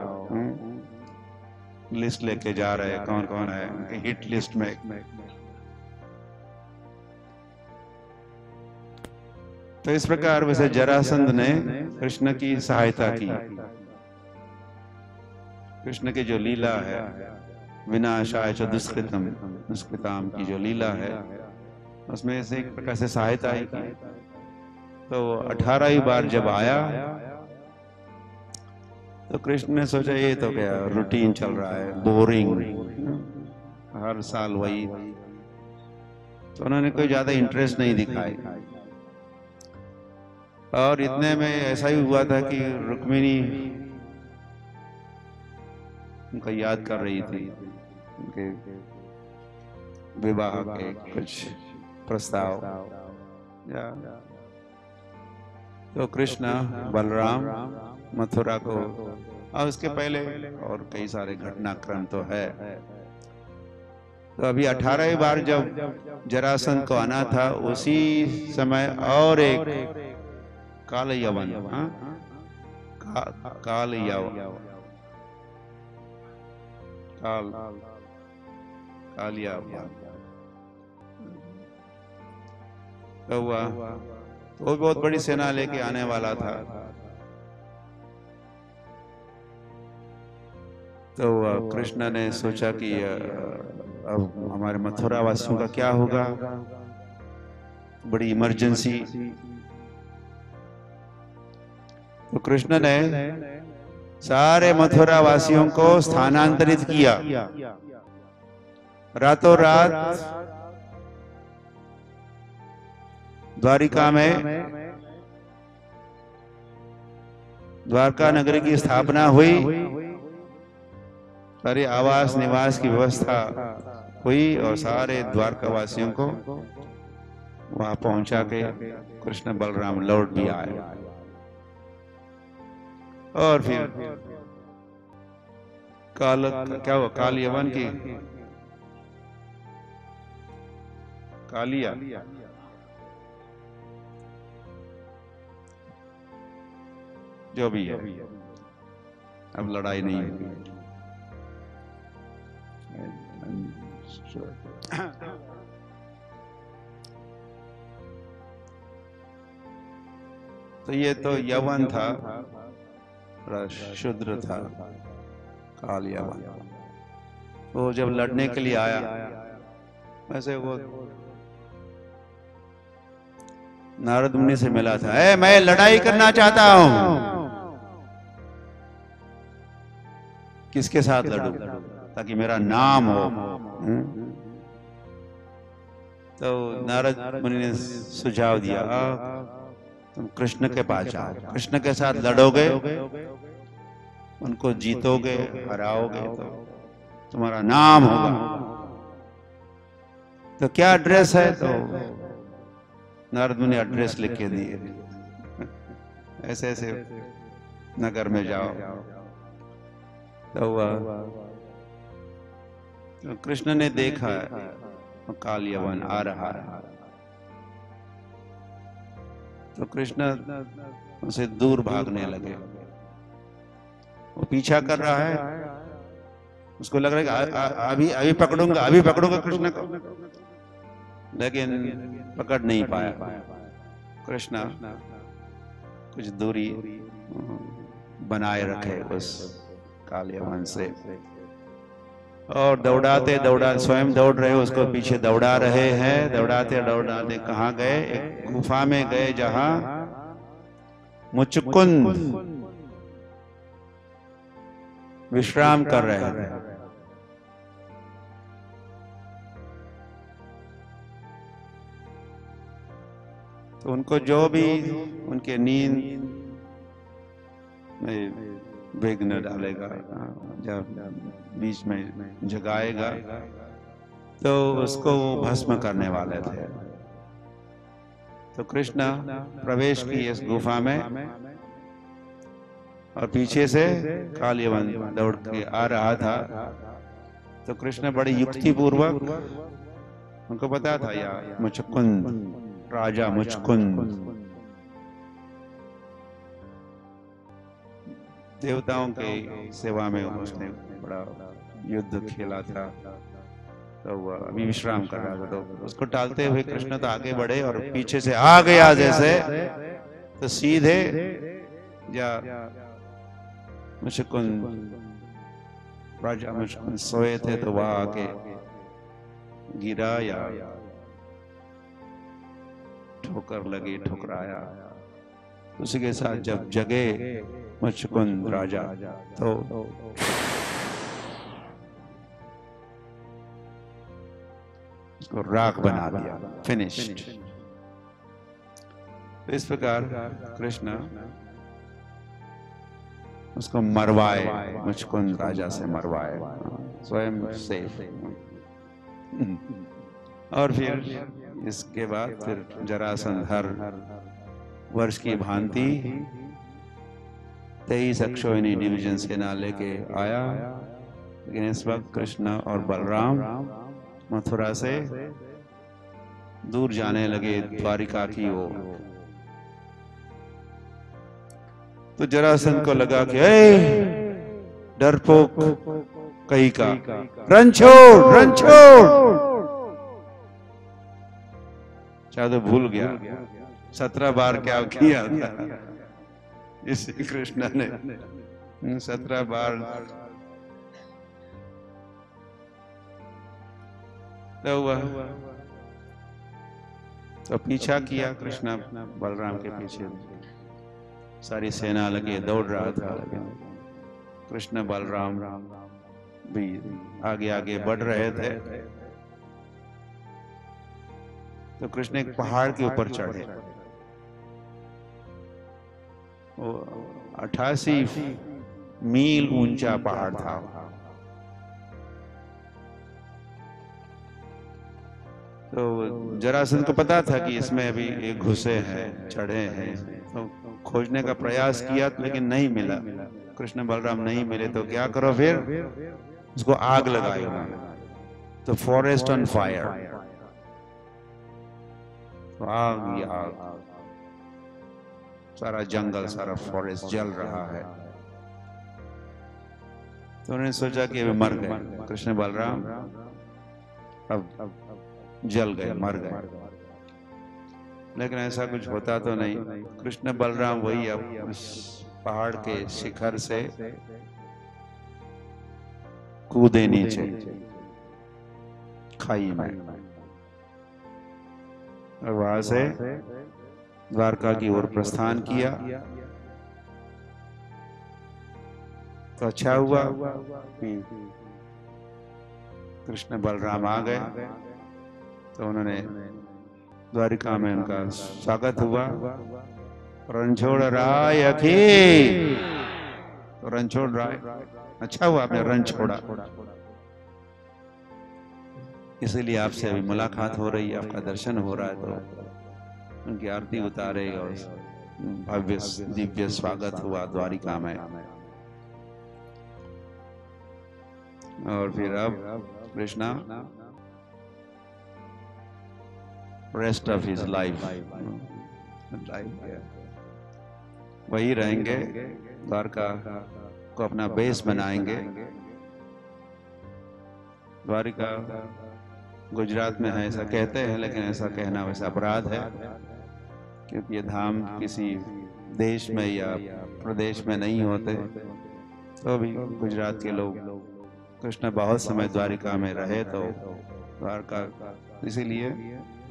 लिस्ट लेके जा रहे कौन कौन है उनकी हिट लिस्ट में। तो इस प्रकार वैसे जरासंध ने कृष्ण की सहायता की। कृष्ण की जो लीला है, विनाशाय च दुष्कृतम, दुष्कृताम की जो लीला है, उसमें से एक प्रकार से सहायता ही की। तो 18वीं बार जब आया तो कृष्ण ने सोचा ये तो क्या रूटीन चल रहा है, बोरिंग, हर साल वही। तो उन्होंने कोई ज्यादा इंटरेस्ट नहीं दिखाई। और इतने में ऐसा ही हुआ था कि रुक्मिणी उनका याद कर रही थी, उनके विवाह के कुछ प्रस्ताव। तो कृष्ण, बलराम मथुरा को, और उसके पहले और कई सारे घटनाक्रम तो है। तो अभी 18वीं बार जब जरासंध को आना था, उसी समय और एक काल यवन, काल यवन, काल यवन तो हुआ। तो वो बहुत बड़ी सेना लेके आने वाला था। तो कृष्ण ने सोचा कि अब हमारे मथुरा वासियों का क्या होगा, बड़ी इमरजेंसी। तो कृष्ण ने सारे मथुरा वासियों को स्थानांतरित किया। रातों रात द्वारिका में द्वारका नगरी की स्थापना हुई, सारे आवास निवास की व्यवस्था हुई और सारे द्वारका वासियों को वहां पहुंचा के कृष्ण बलराम लौट भी आए और फिर क्या हुआ, काल यवन की कालिया जो भी है, अब लड़ाई नहीं होगी। तो ये तो यवन था, शूद्र था काल यवन। वो जब लड़ने के लिए आया, वैसे वो नारद मुनि से मिला था, मैं लड़ाई करना चाहता हूं, किसके साथ लड़ूं ताकि मेरा नाम हो। तो नारद मुनि ने सुझाव दिया, तुम कृष्ण के पास जाओ, कृष्ण के साथ लड़ोगे, उनको जीतोगे, हराओगे तो तुम्हारा नाम होगा। तो क्या एड्रेस है? तो नारद मुनि एड्रेस लिख के दिए, ऐसे ऐसे नगर में जाओ। तो कृष्ण ने देखा काल यवन आ रहा है, तो कृष्ण उसे दूर भागने लगे। वो पीछा कर रहा है, उसको लग रहा है अभी अभी पकड़ूंगा, अभी पकड़ूंगा कृष्ण को, लेकिन पकड़ नहीं पाया। कृष्ण कुछ दूरी बनाए रखे उस काल यवन से, और दौड़ाते दौड़ाते, स्वयं दौड़ रहे, उसको पीछे दौड़ा रहे हैं। दौड़ाते दौड़ाते कहाँ गए? एक गुफा में गए जहां मुचुकुंद विश्राम कर रहे थे। तो उनको जो भी उनके नींद में विघ्न डालेगा, जब बीच में जगाएगा, तो उसको वो भस्म करने वाले थे। तो कृष्ण प्रवेश किए इस गुफा में, और पीछे से काल यवन दौड़ के आ रहा था। तो कृष्ण बड़ी युक्ति पूर्वक, उनको पता था यार मुचकुंद, राजा मुचकुंद देवताओं के सेवा में उसने बड़ा युद्ध खेला था, तो वह अभी विश्राम कर रहा था। तो उसको टालते हुए कृष्ण तो आगे बढ़े, और पीछे से आ गया जैसे, तो सीधे या मुचकुंद, राजा मुचकुंद सोए थे, तो वहां आके गिरा या ठोकर लगी, ठुकराया। उसी के साथ जब जगे मुचकुंद राजा, तो उसको राख बना दिया, फिनिश्ड। तो इस प्रकार कृष्ण उसको मरवाए, मुचकुंद राजा से मरवाए, स्वयं से। और फिर इसके बाद फिर जरासंध हर वर्ष की भांति 23 अक्षोहिणी डिवीजन सेना लेके आया। लेकिन इस वक्त कृष्ण और बलराम मथुरा से दूर जाने लगे, द्वारिका की ओर। तो जरासंध को लगा कि डरपोक कहीं का, रन छोड़, रन छोड़। शायद भूल गया 17 बार क्या किया था इस कृष्ण ने, 17 बार। तो पीछा किया कृष्ण बलराम के पीछे, सारी सेना लगे, दौड़ रहा था, लेकिन कृष्ण बलराम भी आगे आगे बढ़ रहे थे। तो कृष्ण एक पहाड़ के ऊपर चढ़े। वो 88 मील ऊंचा पहाड़ था। तो जरासंध को पता था कि इसमें अभी एक घुसे हैं, चढ़े हैं, तो खोजने का प्रयास किया लेकिन नहीं मिला। कृष्ण बलराम नहीं मिले तो क्या करो फिर, उसको आग लगाई उन्होंने। तो फॉरेस्ट ऑन फायर, आग ही आग, सारा जंगल, सारा फॉरेस्ट जल रहा है। तो उन्होंने सोचा कि अभी मर गए कृष्ण बलराम, अब जल गए, मर गए। लेकिन ऐसा कुछ होता तो नहीं। कृष्ण बलराम वही अब उस पहाड़ के शिखर से कूदे नीचे खाई में, और वहां से द्वारका की ओर प्रस्थान किया। तो अच्छा हुआ कृष्ण बलराम आ गए, तो उन्होंने द्वारिका में उनका स्वागत हुआ। रणछोड़ राय अखी, तो रणछोड़ राय, अच्छा हुआ आपने रण छोड़ा, इसीलिए आपसे अभी मुलाकात हो रही है, आपका दर्शन हो रहा है, तो उनकी आरती उतारे और भव्य दिव्य स्वागत हुआ द्वारिका में। और फिर अब Krishna rest of his life वही रहेंगे, द्वारका को अपना बेस बनाएंगे। द्वारिका गुजरात में है ऐसा कहते हैं, लेकिन ऐसा कहना वैसा अपराध है, क्योंकि ये धाम किसी देश में या प्रदेश में नहीं होते। तो भी गुजरात के लोग, कृष्ण बहुत समय द्वारिका में रहे, तो द्वारका, इसीलिए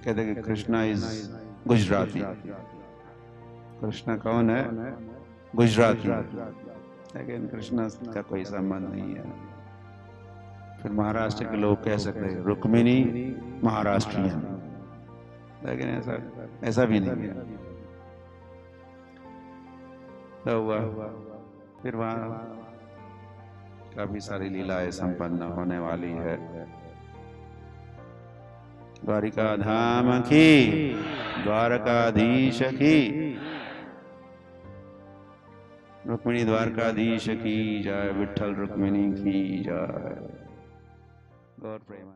कहते हैं कि कृष्णा इज गुजराती। कृष्ण कौन है? गुजराती, लेकिन कृष्ण का कोई संबंध नहीं है। फिर महाराष्ट्र के लोग कह सकते हैं रुक्मिणी महाराष्ट्रियन, लेकिन ऐसा भी नहीं है। तो हुआ फिर वहाँ काफी सारी लीलाएं संपन्न होने वाली है। द्वारिका धाम की, द्वारकाधीश की, रुक्मिणी द्वारकाधीश की जय, विठ्ठल रुक्मिणी की जय। गौर प्रेम।